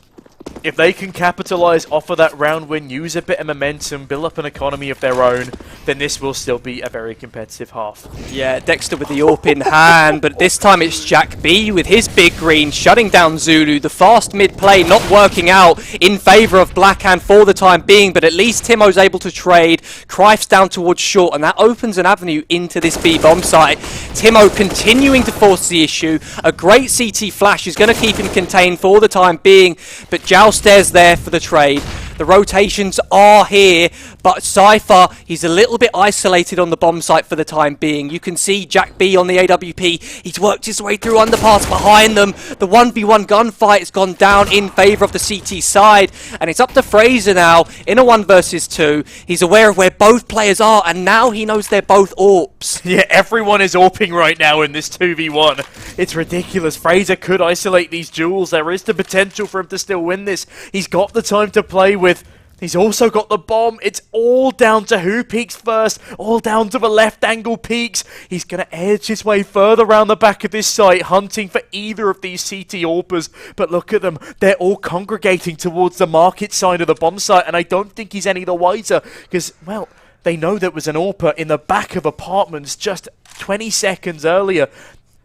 if they can capitalize off of that round win, use a bit of momentum, build up an economy of their own, then this will still be a very competitive half. Yeah, Dexter with the AWP in hand, but this time it's Jack B with his big green, shutting down Zulu. The fast mid play not working out in favour of Blackhand for the time being, but at least Timo's able to trade. Crife's down towards short, and that opens an avenue into this B bomb site. Timo continuing to force the issue. A great CT flash is going to keep him contained for the time being, but Joustaire's there for the trade. The rotations are here, but Cypher, he's a little bit isolated on the bomb site for the time being. You can see Jack B on the AWP. He's worked his way through underpass behind them. The 1v1 gunfight has gone down in favour of the CT side, and it's up to Fraser now in a 1 versus 2. He's aware of where both players are, and now he knows they're both AWPs. Yeah, everyone is AWPing right now in this 2v1. It's ridiculous. Fraser could isolate these duels. There is the potential for him to still win this. He's got the time to play with. He's also got the bomb. It's all down to who peeks first, all down to the left angle peeks. He's going to edge his way further around the back of this site, hunting for either of these CT AWPers. But look at them. They're all congregating towards the market side of the bomb site, and I don't think he's any the wiser because, well, they know there was an AWPer in the back of apartments just 20 seconds earlier.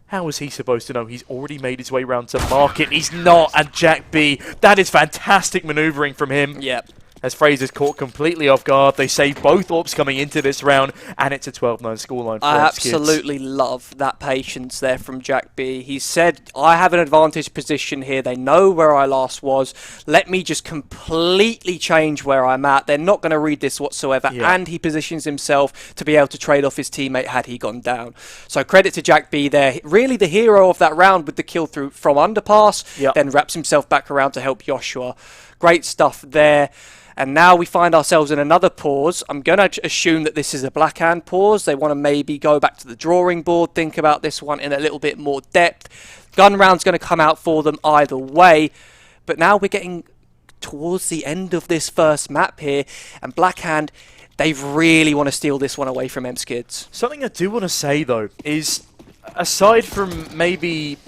How was he supposed to know he's already made his way round to market? He's not, and Jack B, that is fantastic manoeuvring from him. Yep. As Fraser's caught completely off guard, they save both AWPs coming into this round, and it's a 12-9 scoreline for I AWPs absolutely love that patience there from Jack B. He said, I have an advantage position here. They know where I last was. Let me just completely change where I'm at. They're not going to read this whatsoever. Yeah. And he positions himself to be able to trade off his teammate had he gone down. So credit to Jack B there. Really the hero of that round with the kill through from underpass. Yep. Then wraps himself back around to help Joshua. Great stuff there. And now we find ourselves in another pause. I'm going to assume that this is a Blackhand pause. They want to maybe go back to the drawing board, think about this one in a little bit more depth. Gun round's going to come out for them either way. But now we're getting towards the end of this first map here. And Blackhand, they really want to steal this one away from M-Skids. Something I do want to say, though, is aside from maybe...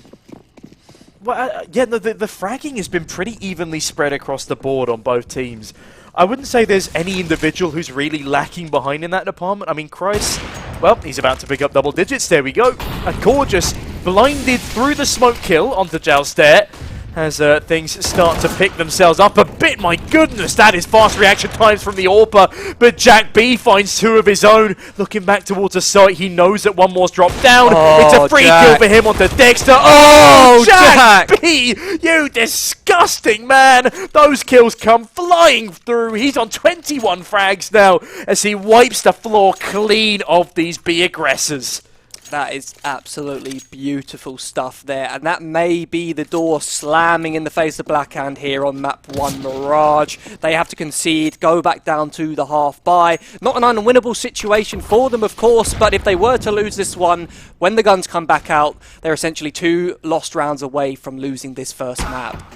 Well, yeah, the fragging has been pretty evenly spread across the board on both teams. I wouldn't say there's any individual who's really lacking behind in that department. I mean, Christ, well, he's about to pick up double digits. There we go. And Gorgeous blinded through the smoke kill onto Joustaire as things start to pick themselves up a bit. My goodness, that is fast reaction times from the AWPer. But Jack B finds 2 of his own. Looking back towards the site, he knows that one more's dropped down. It's a free kill for him onto Dexter. Oh, Jack B, you disgusting man. Those kills come flying through. He's on 21 frags now as he wipes the floor clean of these B aggressors. That is absolutely beautiful stuff there, and that may be the door slamming in the face of Blackhand here on map 1 Mirage. They have to concede, go back down to the half buy. Not an unwinnable situation for them, of course, but if they were to lose this one, when the guns come back out, they're essentially 2 lost rounds away from losing this first map.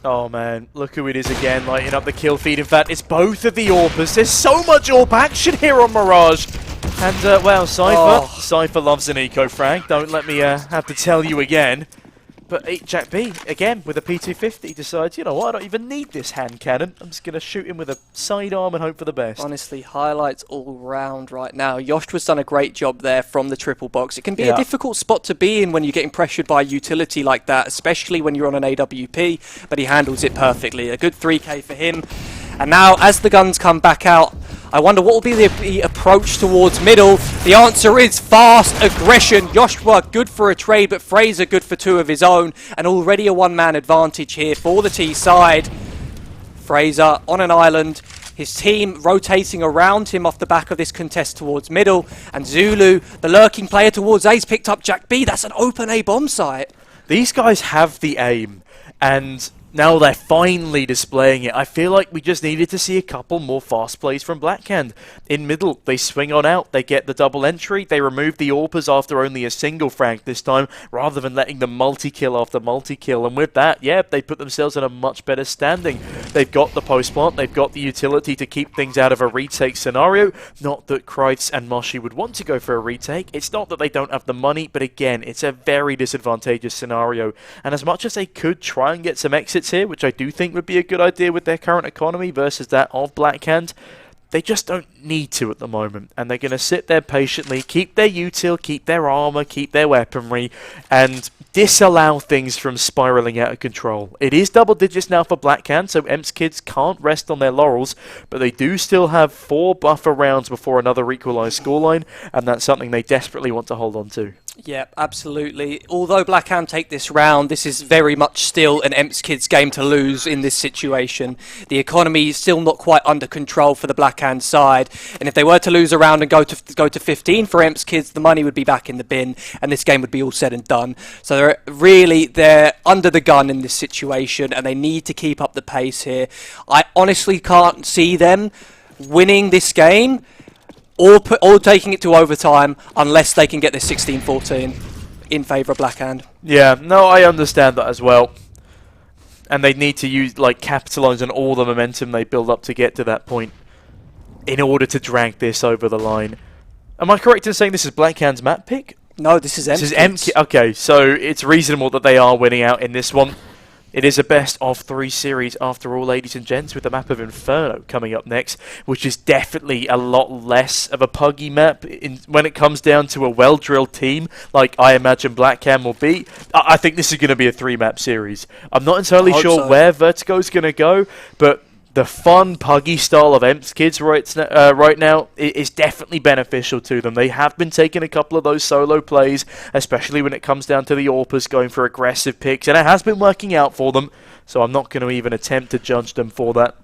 Oh man, look who it is again, lighting up the kill feed. In fact, it's both of the AWPers. There's so much AWP action here on Mirage. And, well, Cypher loves an eco-frag. Don't let me have to tell you again. But Jack B, again, with a P250, decides, you know what, I don't even need this hand cannon. I'm just going to shoot him with a sidearm and hope for the best. Honestly, highlights all round right now. Joshua's done a great job there from the triple box. It can be a difficult spot to be in when you're getting pressured by a utility like that, especially when you're on an AWP, but he handles it perfectly. A good 3k for him. And now, as the guns come back out, I wonder what will be the approach towards middle. The answer is fast aggression. Joshua good for a trade, but Fraser good for 2 of his own. And already a one-man advantage here for the T side. Fraser on an island. His team rotating around him off the back of this contest towards middle. And Zulu, the lurking player towards A's, picked up Jack B. That's an open A bomb site. These guys have the aim, and now they're finally displaying it. I feel like we just needed to see a couple more fast plays from Blackhand. In middle, they swing on out, they get the double entry, they remove the AWPers after only a single frag this time, rather than letting them multi-kill after multi-kill. And with that, yeah, they put themselves in a much better standing. They've got the post-plant, they've got the utility to keep things out of a retake scenario. Not that Kreitz and Moshi would want to go for a retake. It's not that they don't have the money, but again, it's a very disadvantageous scenario. And as much as they could try and get some exits here, which I do think would be a good idea with their current economy versus that of Blackhand, they just don't need to at the moment, and they're going to sit there patiently, keep their util, keep their armor, keep their weaponry, and disallow things from spiraling out of control. It is double digits now for Blackhand, so EMS kids can't rest on their laurels, but they do still have 4 buffer rounds before another equalised scoreline, and that's something they desperately want to hold on to. Yeah, absolutely. Although Blackhand take this round, this is very much still an EMS kids game to lose in this situation. The economy is still not quite under control for the Blackhand side, and if they were to lose a round and go to 15 for EMS kids, the money would be back in the bin, and this game would be all said and done. So they're under the gun in this situation, and they need to keep up the pace here. I honestly can't see them winning this game or taking it to overtime unless they can get this 16-14 in favour of Blackhand. Yeah, no, I understand that as well. And they need to use, capitalise on all the momentum they build up to get to that point in order to drag this over the line. Am I correct in saying this is Blackhand's map pick? No, this is EMS. This is EMS. Okay, so it's reasonable that they are winning out in this one. It is a best of 3 series after all, ladies and gents, with the map of Inferno coming up next, which is definitely a lot less of a puggy map when it comes down to a well-drilled team like I imagine Blackhand will be. I think this is going to be a 3-map series. I'm not entirely sure where Vertigo's going to go, but the fun, puggy style of EMS kids right now is definitely beneficial to them. They have been taking a couple of those solo plays, especially when it comes down to the AWPers going for aggressive picks, and it has been working out for them, so I'm not going to even attempt to judge them for that.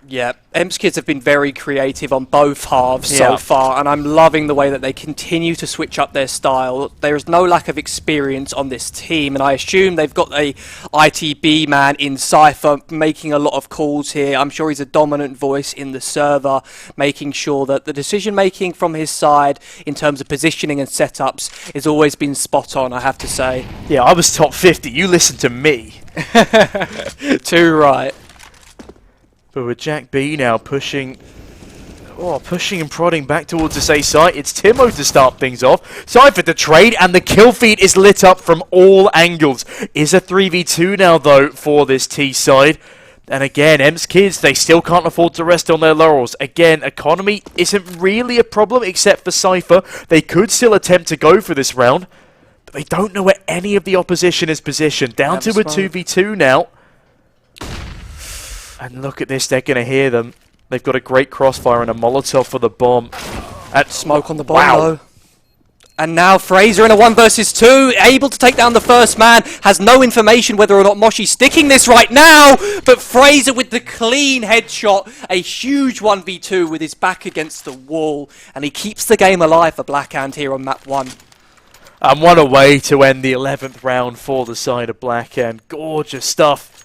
Yeah, EMS kids have been very creative on both halves so far, and I'm loving the way that they continue to switch up their style. There is no lack of experience on this team, and I assume they've got a ITB man in Cypher making a lot of calls here. I'm sure he's a dominant voice in the server, making sure that the decision-making from his side in terms of positioning and setups has always been spot on, I have to say. Yeah, I was top 50. You listen to me. Too right. But with Jack B now pushing and prodding back towards the A site, it's Timo to start things off. Cypher to trade, and the kill feed is lit up from all angles. Is a 3v2 now, though, for this T side. And again, EMS kids, they still can't afford to rest on their laurels. Again, economy isn't really a problem, except for Cypher. They could still attempt to go for this round, but they don't know where any of the opposition is positioned. Down to a 2v2 now. And look at this, they're going to hear them. They've got a great crossfire and a Molotov for the bomb. At smoke on the bomb, though. And now Fraser in a 1 versus 2, able to take down the first man, has no information whether or not Moshi's sticking this right now, but Fraser with the clean headshot, a huge 1v2 with his back against the wall, and he keeps the game alive for Blackhand here on map 1. And one away to end the 11th round for the side of Blackhand. Gorgeous stuff.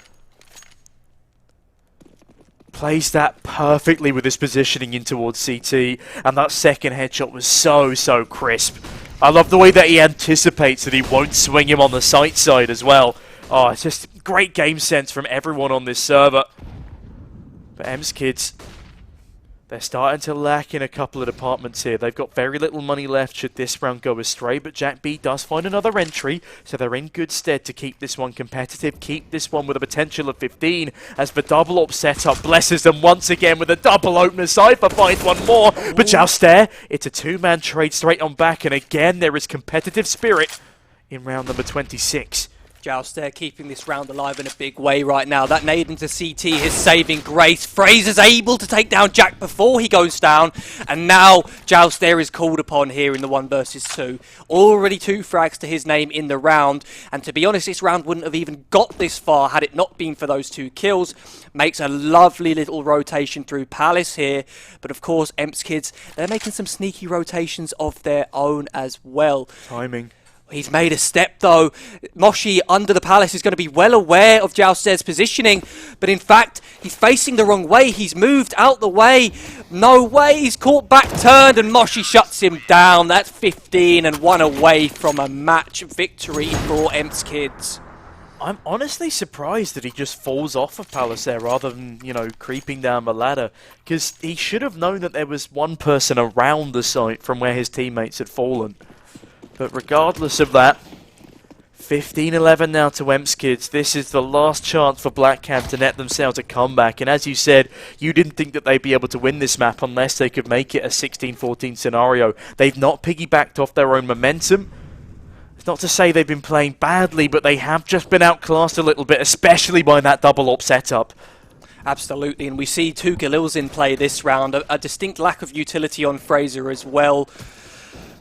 Plays that perfectly with his positioning in towards CT, and that second headshot was so crisp. I love the way that he anticipates that he won't swing him on the sight side as well. Oh, it's just great game sense from everyone on this server. But EMS kids, they're starting to lack in a couple of departments here. They've got very little money left should this round go astray, but Jack B does find another entry, so they're in good stead to keep this one competitive, keep this one with a potential of 15, as the double up setup blesses them once again with a double opener. Cypher finds one more, but just there, it's a 2-man trade straight on back, and again there is competitive spirit in round number 26. Joust there keeping this round alive in a big way right now. That nade into CT is saving grace. Fraser's able to take down Jack before he goes down. And now Joust there is called upon here in the 1 versus 2. Already 2 frags to his name in the round. And to be honest, this round wouldn't have even got this far had it not been for those 2 kills. Makes a lovely little rotation through Palace here. But of course, EPIC kids, they're making some sneaky rotations of their own as well. Timing. He's made a step though. Moshi under the Palace is going to be well aware of Jouster's positioning, but in fact, he's facing the wrong way. He's moved out the way. No way, he's caught back turned and Moshi shuts him down. That's 15 and 1 away from a match victory for EPIC kids. I'm honestly surprised that he just falls off of Palace there rather than, you know, creeping down the ladder. Because he should have known that there was one person around the site from where his teammates had fallen. But regardless of that, 15-11 now to EPIC kids. This is the last chance for Blackcam to net themselves a comeback. And as you said, you didn't think that they'd be able to win this map unless they could make it a 16-14 scenario. They've not piggybacked off their own momentum. It's not to say they've been playing badly, but they have just been outclassed a little bit, especially by that double up setup. Absolutely, and we see 2 Galils in play this round. A distinct lack of utility on Fraser as well.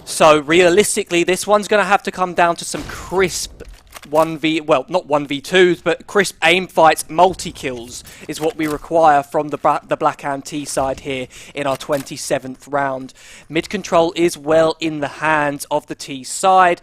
So realistically, this one's going to have to come down to some crisp 1v, well, not 1v2s, but crisp aim fights, multi-kills is what we require from the Blackhand T side here in our 27th round. Mid control is well in the hands of the T side,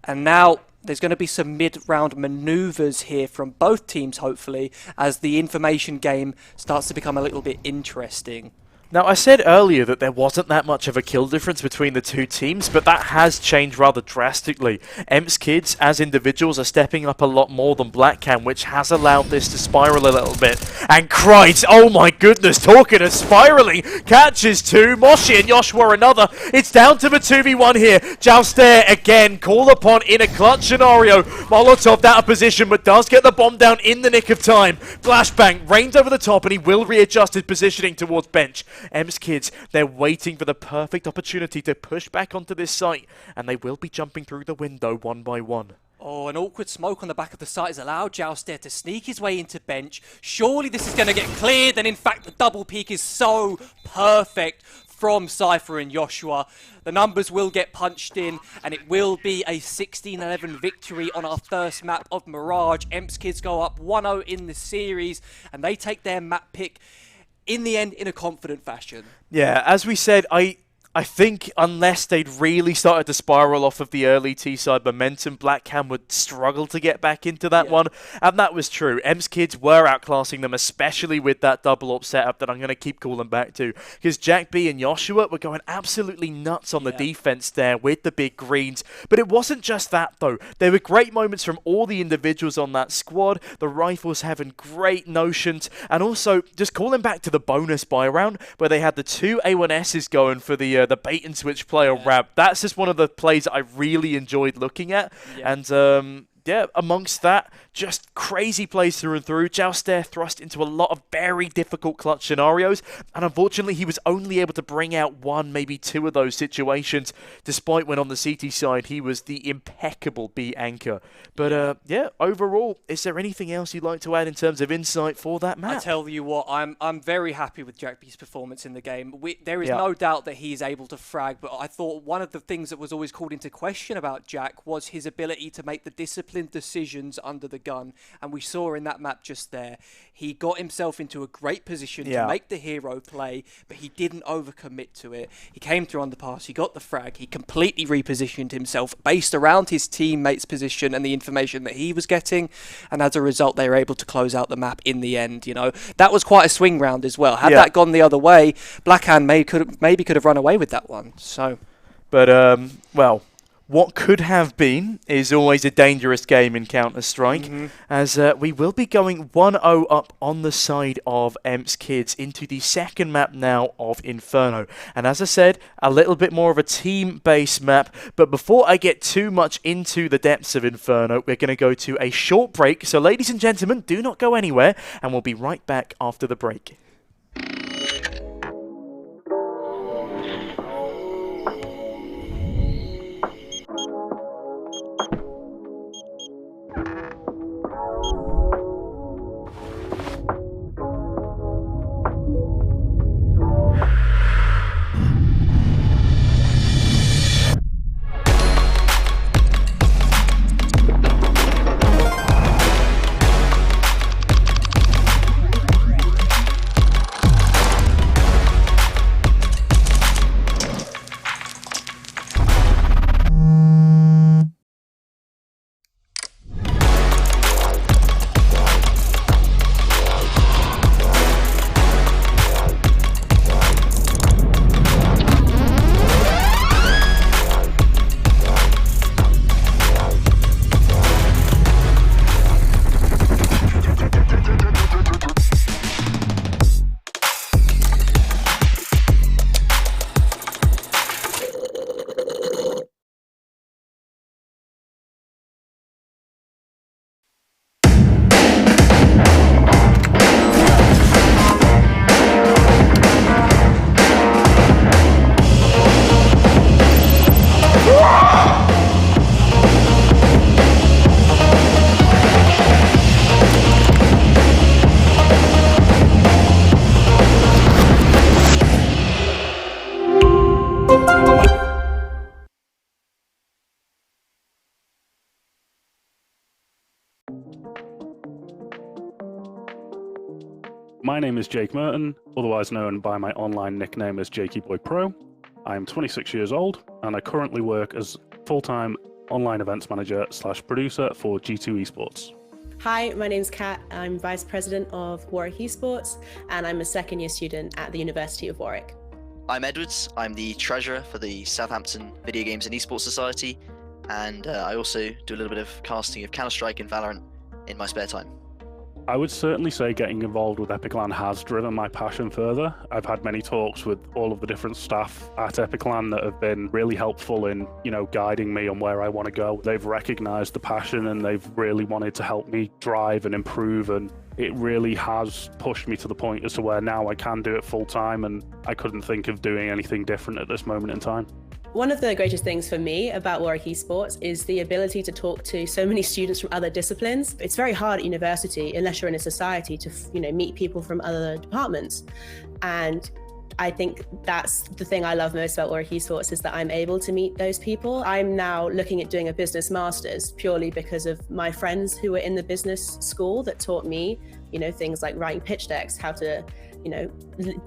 and now there's going to be some mid-round maneuvers here from both teams, hopefully, as the information game starts to become a little bit interesting. Now, I said earlier that there wasn't that much of a kill difference between the 2 teams, but that has changed rather drastically. EPIC kids, as individuals, are stepping up a lot more than Blackcam, which has allowed this to spiral a little bit. And Kreitz, oh my goodness, talking of spiraling, catches 2, Moshi and Joshua another. It's down to the 2v1 here. Jouster again, called upon in a clutch scenario. Molotov out of position, but does get the bomb down in the nick of time. Flashbang rains over the top, and he will readjust his positioning towards bench. EPIC kids, they're waiting for the perfect opportunity to push back onto this site, and they will be jumping through the window 1 by 1. Oh, an awkward smoke on the back of the site has allowed Joust there to sneak his way into bench. Surely this is going to get cleared, and in fact the double peek is so perfect from Cypher and Joshua. The numbers will get punched in, and it will be a 16-11 victory on our first map of Mirage. EPIC kids go up 1-0 in the series, and they take their map pick in the end in a confident fashion. Yeah, as we said, I think unless they'd really started to spiral off of the early T-side momentum, Blackhand would struggle to get back into that one. And that was true. EPIC kids were outclassing them, especially with that double up setup that I'm going to keep calling back to. Because Jack B and Joshua were going absolutely nuts on the defense there with the big greens. But it wasn't just that, though. There were great moments from all the individuals on that squad. The rifles having great notions. And also, just calling back to the bonus buy round, where they had the 2 A1Ss going for the bait and switch player wrap. That's just one of the plays that I really enjoyed looking at. And yeah, amongst that, just crazy plays through and through. Jouster thrust into a lot of very difficult clutch scenarios, and unfortunately he was only able to bring out 1, maybe 2 of those situations, despite when on the CT side he was the impeccable B anchor. But yeah, overall, is there anything else you'd like to add in terms of insight for that map? I tell you what, I'm very happy with Jack B's performance in the game. There is no doubt that he is able to frag, but I thought one of the things that was always called into question about Jack was his ability to make the disciplined decisions under the gun, and we saw in that map just there, he got himself into a great position to make the hero play, but he didn't overcommit to it. He came through on the pass, he got the frag, he completely repositioned himself based around his teammate's position and the information that he was getting, and as a result they were able to close out the map in the end. You know, that was quite a swing round as well. Had that gone the other way, Blackhand maybe could have run away with that one. So, but well, what could have been is always a dangerous game in Counter-Strike, as we will be going 1-0 up on the side of EPIC kids into the second map now of Inferno. And as I said, a little bit more of a team-based map, but before I get too much into the depths of Inferno, we're going to go to a short break. So ladies and gentlemen, do not go anywhere, and we'll be right back after the break. My name is Jake Merton, otherwise known by my online nickname as Jakey Boy Pro. I am 26 years old, and I currently work as full-time online events manager / producer for G2 Esports. Hi, my name's Kat. I'm Vice President of Warwick Esports, and I'm a second-year student at the University of Warwick. I'm Edwards. I'm the treasurer for the Southampton Video Games and Esports Society, and I also do a little bit of casting of Counter-Strike and Valorant in my spare time. I would certainly say getting involved with EPIC has driven my passion further. I've had many talks with all of the different staff at EPIC that have been really helpful in, guiding me on where I want to go. They've recognized the passion and they've really wanted to help me drive and improve, and it really has pushed me to the point as to where now I can do it full time, and I couldn't think of doing anything different at this moment in time. One of the greatest things for me about Warwick Esports is the ability to talk to so many students from other disciplines. It's very hard at university, unless you're in a society, to meet people from other departments. And I think that's the thing I love most about Warwick Esports, is that I'm able to meet those people. I'm now looking at doing a business master's purely because of my friends who were in the business school that taught me, things like writing pitch decks, how to,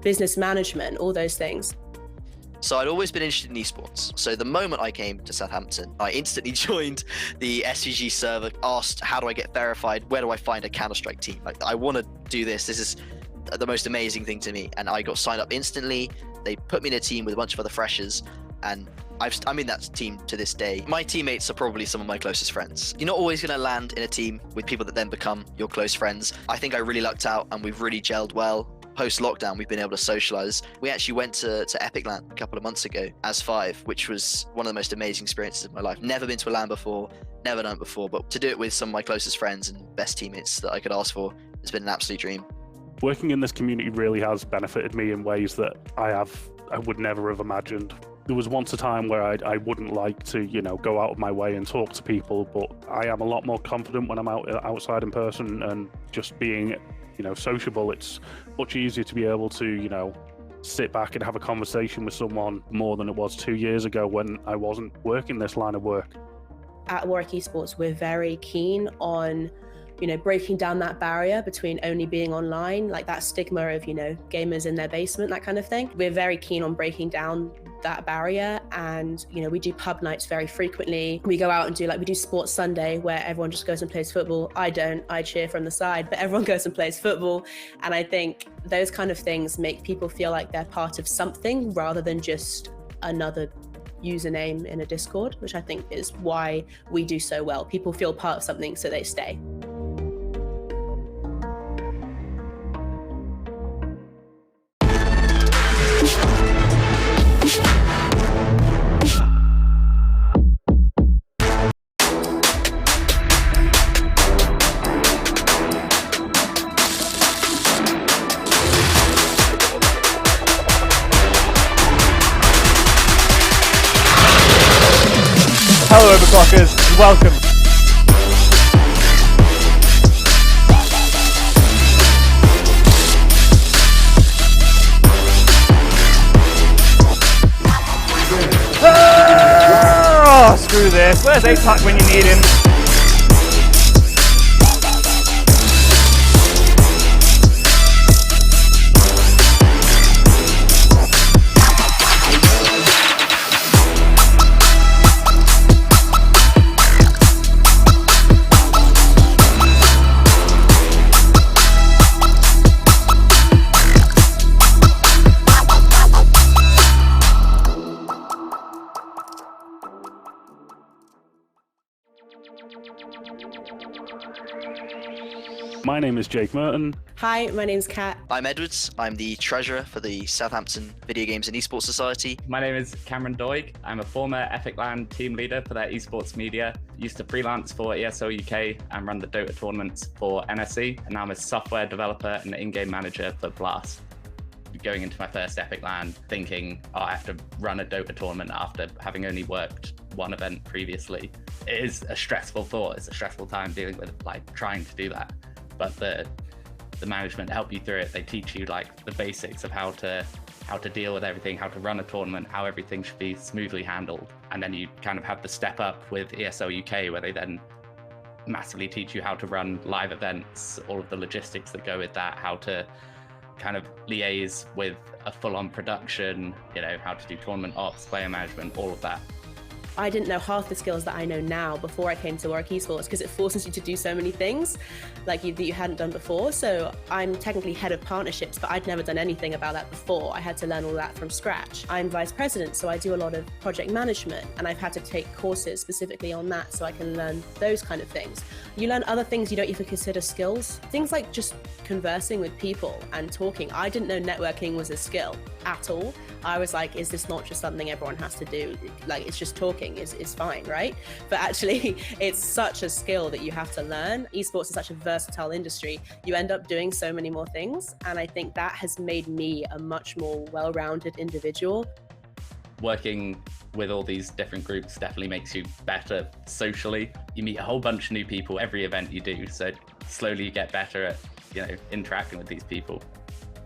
business management, all those things. So I'd always been interested in esports. So the moment I came to Southampton, I instantly joined the SVG server, asked how do I get verified, where do I find a Counter-Strike team? Like, I want to do this is the most amazing thing to me. And I got signed up instantly. They put me in a team with a bunch of other freshers, and I'm in that team to this day. My teammates are probably some of my closest friends. You're not always going to land in a team with people that then become your close friends. I think I really lucked out and we've really gelled well. Post-lockdown, we've been able to socialize. We actually went to Epic LAN a couple of months ago as 5, which was one of the most amazing experiences of my life. Never been to a LAN before, never done it before, but to do it with some of my closest friends and best teammates that I could ask for has been an absolute dream. Working in this community really has benefited me in ways that I would never have imagined. There was once a time where I wouldn't like to, go out of my way and talk to people, but I am a lot more confident when I'm outside in person, and just being sociable. It's much easier to be able to, sit back and have a conversation with someone more than it was 2 years ago when I wasn't working this line of work. At Warwick Esports, we're very keen on, breaking down that barrier between only being online, like that stigma of, gamers in their basement, that kind of thing. We're very keen on breaking down that barrier, and we do pub nights very frequently. We go out and we do Sports Sunday, where everyone just goes and plays football. I cheer from the side, but everyone goes and plays football. And I think those kind of things make people feel like they're part of something rather than just another username in a Discord, which I think is why we do so well. People feel part of something, so they stay. Hello, Overclockers, and welcome. Oh, screw this. Where's APIC when you need him? My name is Jake Merton. Hi, my name's Kat. I'm Edwards. I'm the treasurer for the Southampton Video Games and Esports Society. My name is Cameron Doig. I'm a former Epic LAN team leader for their esports media. Used to freelance for ESO UK and run the Dota tournaments for NSC. And now I'm a software developer and in-game manager for Blast. Going into my first Epic LAN thinking, I have to run a Dota tournament after having only worked one event previously. It is a stressful thought. It's a stressful time dealing with trying to do that. But the management help you through it. They teach you the basics of how to deal with everything, how to run a tournament, how everything should be smoothly handled. And then you kind of have the step up with ESO UK, where they then massively teach you how to run live events, all of the logistics that go with that, how to kind of liaise with a full-on production, you know, how to do tournament ops, player management, all of that. I didn't know half the skills that I know now before I came to Warwick Esports, because it forces you to do so many things that you hadn't done before. So I'm technically head of partnerships, but I'd never done anything about that before. I had to learn all that from scratch. I'm vice president, so I do a lot of project management, and I've had to take courses specifically on that so I can learn those kind of things. You learn other things you don't even consider skills. Things like just conversing with people and talking. I didn't know networking was a skill at all. I was like, is this not just something everyone has to do? Like, it's just talking is fine, right? But actually, it's such a skill that you have to learn. Esports is such a versatile industry. You end up doing so many more things. And I think that has made me a much more well-rounded individual. Working with all these different groups definitely makes you better socially. You meet a whole bunch of new people every event you do. So slowly you get better at, you know, interacting with these people.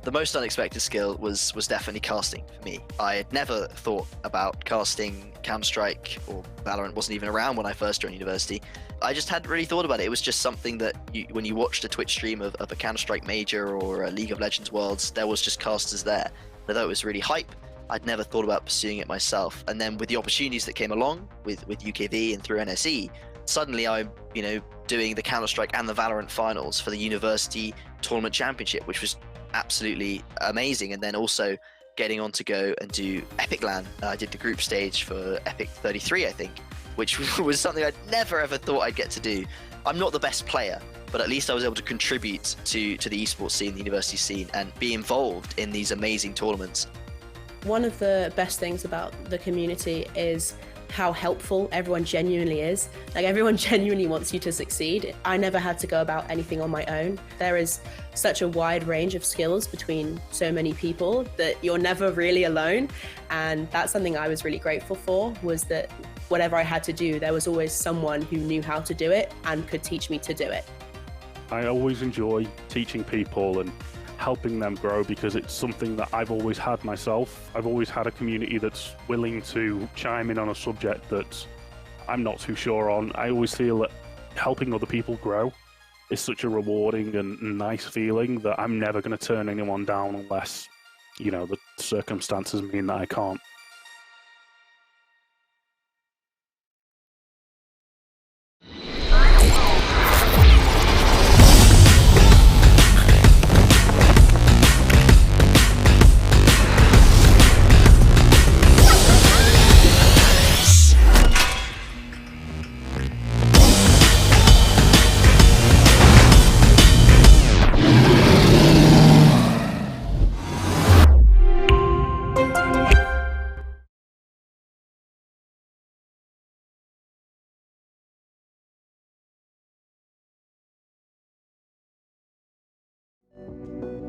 The most unexpected skill was definitely casting for me. I had never thought about casting. Counter-Strike or Valorant wasn't even around when I first joined university. I just hadn't really thought about it. It was just something that when you watched a Twitch stream of a Counter-Strike Major or a League of Legends Worlds, there was just casters there. Although it was really hype, I'd never thought about pursuing it myself. And then with the opportunities that came along with UKV and through NSE, suddenly I'm, you know, doing the Counter-Strike and the Valorant finals for the University Tournament Championship, which was absolutely amazing. And then also getting on to go and do EPIC LAN. I did the group stage for EPIC36, I think, which was something I'd never ever thought I'd get to do. I'm not the best player, but at least I was able to contribute to the esports scene, the university scene, and be involved in these amazing tournaments. One of the best things about the community is how helpful everyone genuinely is. Like, everyone genuinely wants you to succeed. I never had to go about anything on my own. There is such a wide range of skills between so many people that you're never really alone. And that's something I was really grateful for, was that whatever I had to do, there was always someone who knew how to do it and could teach me to do it. I always enjoy teaching people and helping them grow, because it's something that I've always had myself. I've always had a community that's willing to chime in on a subject that I'm not too sure on. I always feel that helping other people grow is such a rewarding and nice feeling that I'm never going to turn anyone down unless, you know, the circumstances mean that I can't.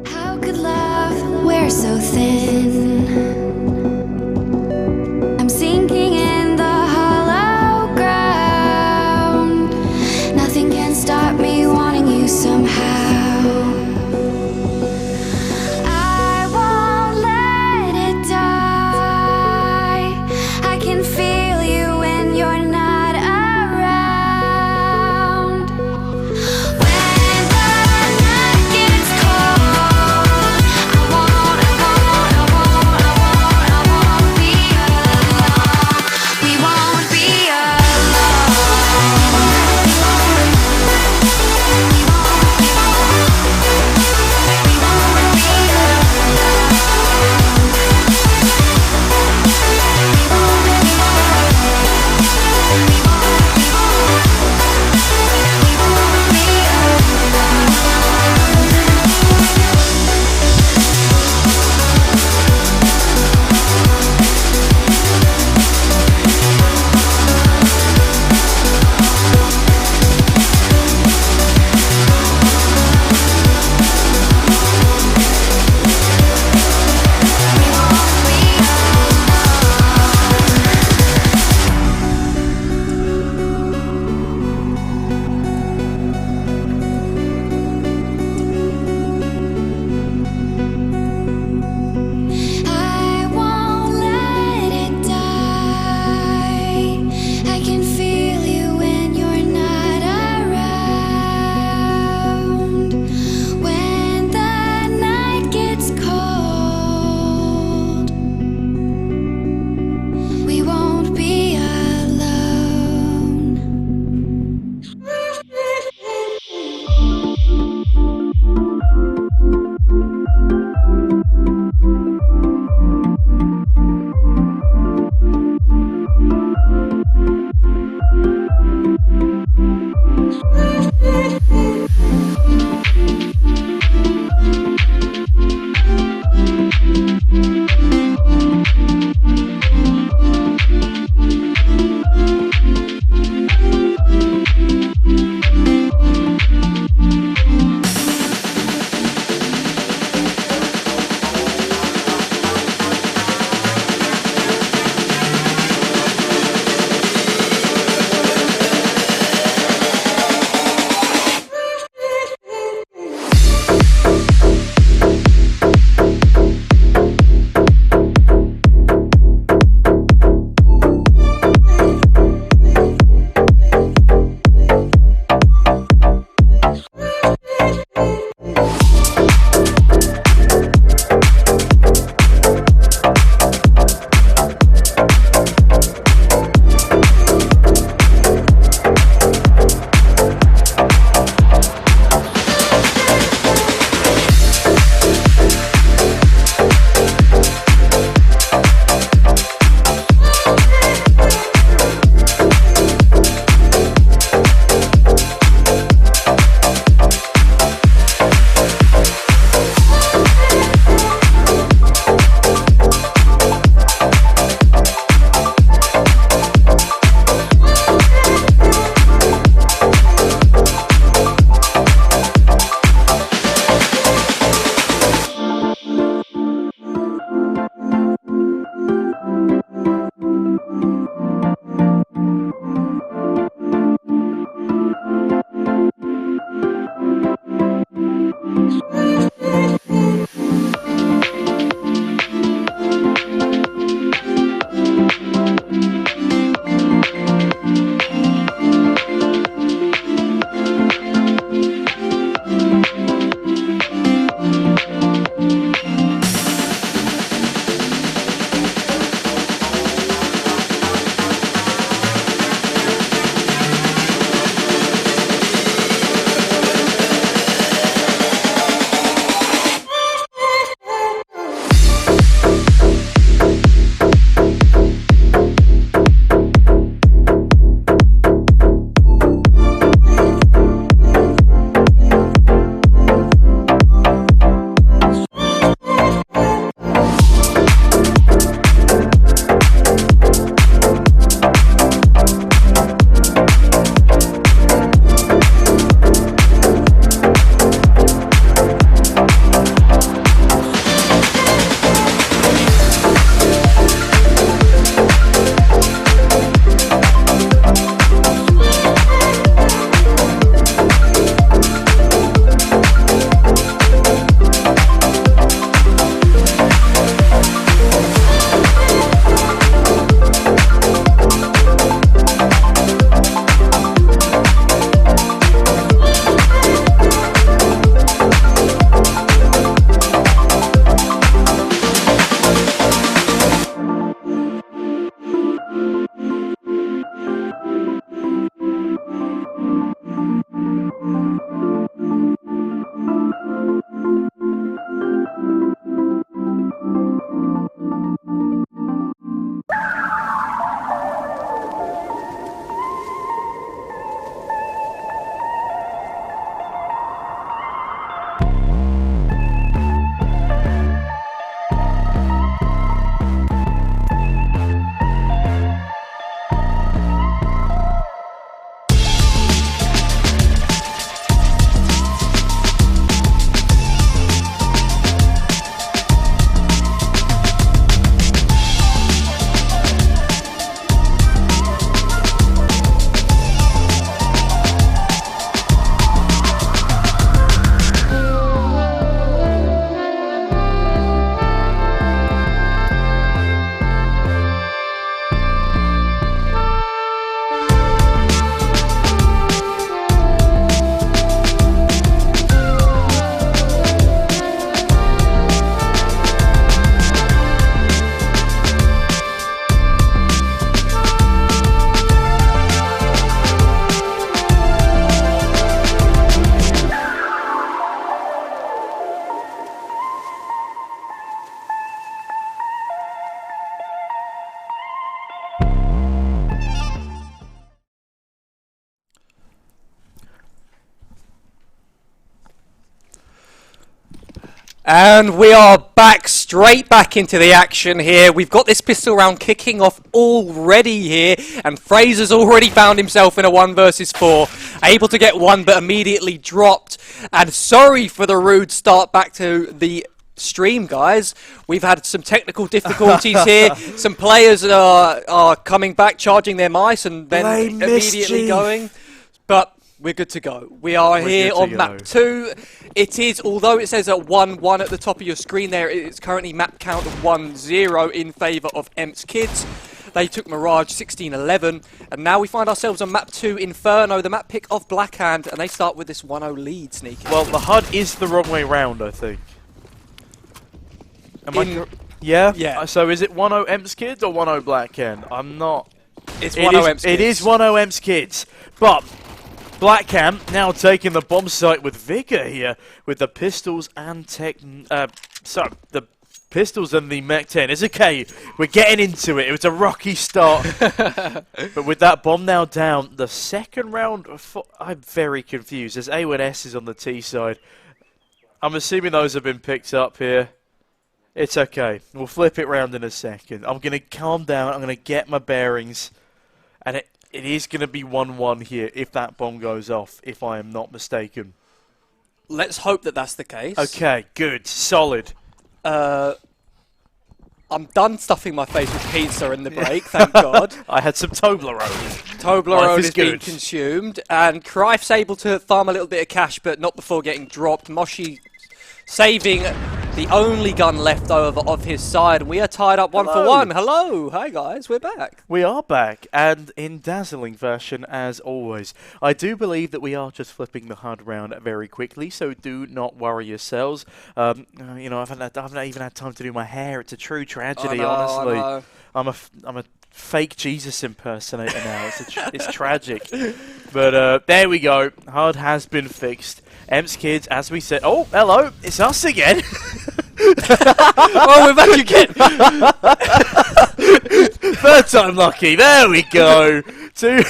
How could love wear so thin? I'm sinking in the hollow ground. Nothing can stop me wanting you somehow. I won't let it die. I can feel you when you're not around. When the night gets cold, I won't And we are back, straight back into the action here. We've got this pistol round kicking off already here, and Fraser's already found himself in a 1 versus 4, able to get one but immediately dropped. And sorry for the rude start back to the stream, guys. We've had some technical difficulties here. Some players are coming back, charging their mice, and then immediately going. But we're good to go. We are here on map 2. It is, although it says a 1-1 at the top of your screen there, it's currently map count of 1-0 in favour of EMP's Kids. They took Mirage 16-11, and now we find ourselves on map 2, Inferno, the map pick of Blackhand, and they start with this 1-0 lead, Sneaky. Well, the HUD is the wrong way round, I think. Yeah? Yeah. So is it 1-0 EMP's Kids or 1-0 Blackhand? I'm not... It's 1-0 EMP's Kids. It is 1-0 EMP's Kids, but... Blackhand now taking the bomb site with vigor here with the pistols and the pistols and the Mech 10. It's okay, we're getting into it. It was a rocky start, but with that bomb now down, the second round, I'm very confused. There's A1S's on the T side. I'm assuming those have been picked up here. It's okay. We'll flip it round in a second. I'm going to calm down. I'm going to get my bearings, and it is going to be 1-1 here if that bomb goes off, if I am not mistaken. Let's hope that that's the case. Okay, good. Solid. I'm done stuffing my face with pizza in the break, thank God. I had some Toblerone. Toblerone is being consumed, and Crife's able to farm a little bit of cash, but not before getting dropped. Moshi saving the only gun left over of his side, and we are tied up 1-1. Hello! Hi guys, we're back. We are back, and in dazzling fashion as always. I do believe that we are just flipping the HUD round very quickly, so do not worry yourselves. You know, I haven't even had time to do my hair. It's a true tragedy, honestly. I'm a fake Jesus impersonator now. It's tragic. But there we go. HUD has been fixed. EMP's Kids, as we said... Oh, hello. It's us again. Oh, we're back again. Third time lucky. There we go. Two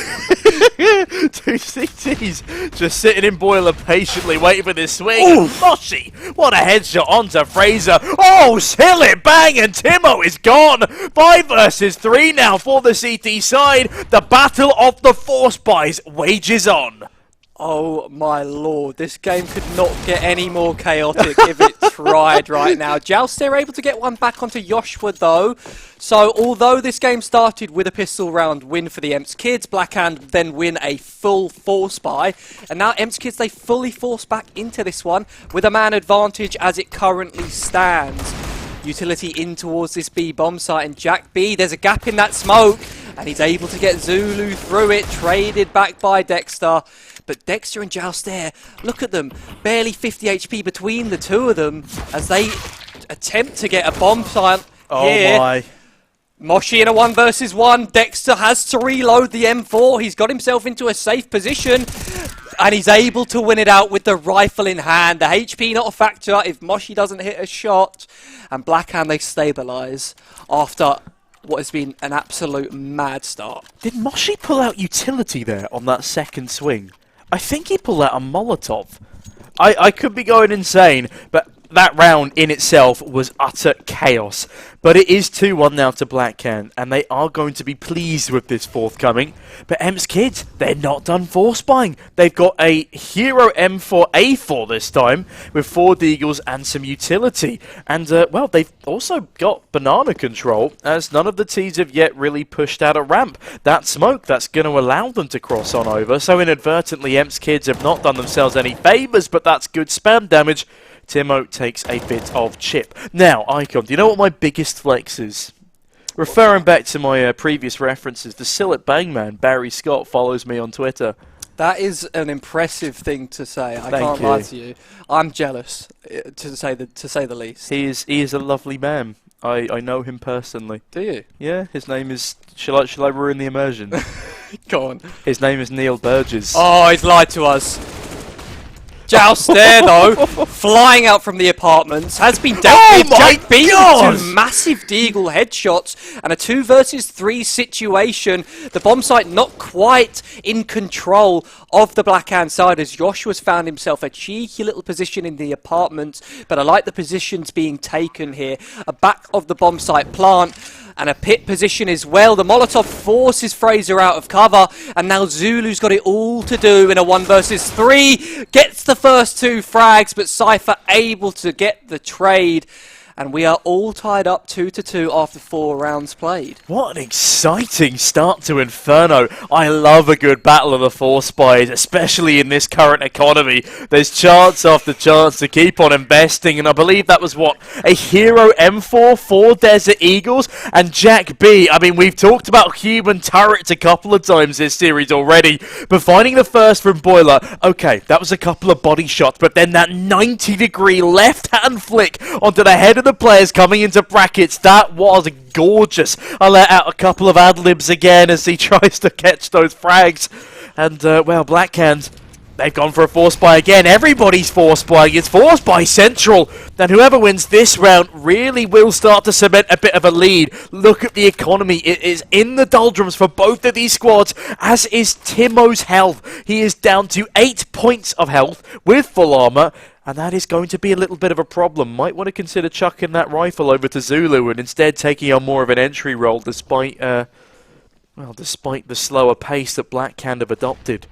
CTs just sitting in boiler patiently waiting for this swing. Ooh, Moshi! What a headshot onto Fraser. Oh, hill it, bang, and Timo is gone. 5 versus 3 now for the CT side. The battle of the force buys wages on. Oh my lord, this game could not get any more chaotic if it tried right now. Joust, they're able to get one back onto Joshua though. So although this game started with a pistol round win for the EMP's Kids, Blackhand then win a full force buy. And now EMP's Kids, they fully force back into this one with a man advantage as it currently stands. Utility in towards this B bomb site, and Jack B, there's a gap in that smoke, and he's able to get Zulu through it, traded back by Dexter. But Dexter and Joust there, look at them, barely 50 HP between the two of them as they attempt to get a bomb site here. Oh my. Moshi in a 1 versus 1. Dexter has to reload the M4. He's got himself into a safe position, and he's able to win it out with the rifle in hand. The HP not a factor if Moshi doesn't hit a shot. And Blackhand, they stabilise after what has been an absolute mad start. Did Moshi pull out utility there on that second swing? I think he pulled out a Molotov. I could be going insane, but that round in itself was utter chaos. But it is 2-1 now to Blackhand, and they are going to be pleased with this forthcoming. But EMP's Kids, they're not done force buying. They've got a Hero M4A4 this time, with 4 Deagles and some utility. And, well, they've also got banana control, as none of the Ts have yet really pushed out a ramp. That smoke, that's going to allow them to cross on over. So inadvertently, EMP's Kids have not done themselves any favours, but that's good spam damage. Timo takes a bit of chip. Now, Icon, do you know what my biggest flex is? Referring back to my previous references, the Sillet Bangman, Barry Scott, follows me on Twitter. That is an impressive thing to say. I Thank can't you. lie to you. I'm jealous, to say the least. He is a lovely man. I know him personally. Do you? Yeah, his name is... Shall I ruin the immersion? Go on. His name is Neil Burgess. Oh, he's lied to us. joust there, though. Flying out from the apartments. Has been dealt with. Jack B with 2 massive Deagle headshots and a 2 versus 3 situation. The bomb site not quite in control of the Black Hand side as Joshua's found himself a cheeky little position in the apartments. But I like the positions being taken here. A back of the bomb site plant. And a pit position as well. The Molotov forces Fraser out of cover. And now Zulu's got it all to do in a 1 versus 3. Gets the first 2 frags, but Cypher able to get the trade. And we are all tied up 2-2 after 4 rounds played. What an exciting start to Inferno. I love a good battle of the 4 spies, especially in this current economy. There's chance after chance to keep on investing, and I believe that was, what, a Hero M4, 4 Desert Eagles, and Jack B. I mean, we've talked about human turrets a couple of times this series already, but finding the first from Boiler, okay, that was a couple of body shots, but then that 90-degree left-hand flick onto the head of the players coming into brackets, that was gorgeous. I let out a couple of ad-libs again as he tries to catch those frags. And, well, Blackhand, they've gone for a 4 spy again. Everybody's 4 spying. It's 4 spy central. Then whoever wins this round really will start to cement a bit of a lead. Look at the economy. It is in the doldrums for both of these squads, as is Timo's health. He is down to 8 points of health with full armor. And that is going to be a little bit of a problem. Might want to consider chucking that rifle over to Zulu and instead taking on more of an entry role despite, despite the slower pace that Blackhand have adopted.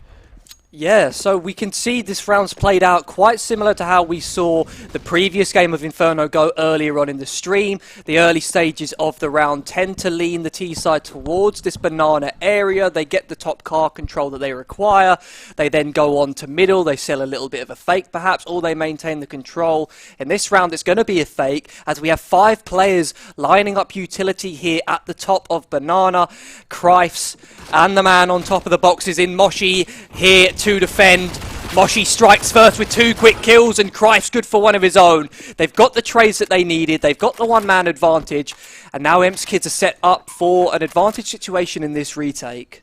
Yeah, so we can see this round's played out quite similar to how we saw the previous game of Inferno go earlier on in the stream. The early stages of the round tend to lean the T side towards this banana area. They get the top car control that they require. They then go on to middle. They sell a little bit of a fake perhaps, or they maintain the control. In this round it's going to be a fake, as we have 5 players lining up utility here at the top of banana. Crifes and the man on top of the boxes in Moshi here to defend. Moshi strikes first with 2 quick kills, and Crife's good for one of his own. They've got the trades that they needed. They've got the one-man advantage, and now EMS Kids are set up for an advantage situation in this retake.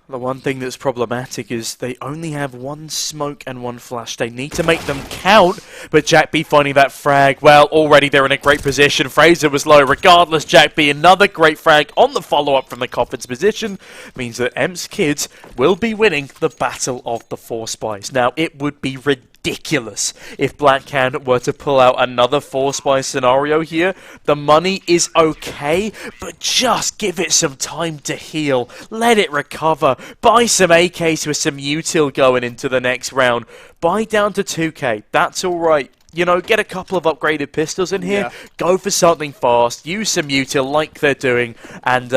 The one thing that's problematic is they only have 1 smoke and 1 flash. They need to make them count, but Jack B finding that frag, well, already they're in a great position. Fraser was low. Regardless, Jack B, another great frag on the follow-up from the Coffin's position, means that EMS Kids will be winning the Battle of the 4 Spies. Now, it would be ridiculous if Blackhand were to pull out another 4 spy scenario here. The money is okay, but just give it some time to heal. Let it recover. Buy some AKs with some util going into the next round. Buy down to 2k. That's alright. You know, get a couple of upgraded pistols in here, go for something fast, use some util like they're doing, and,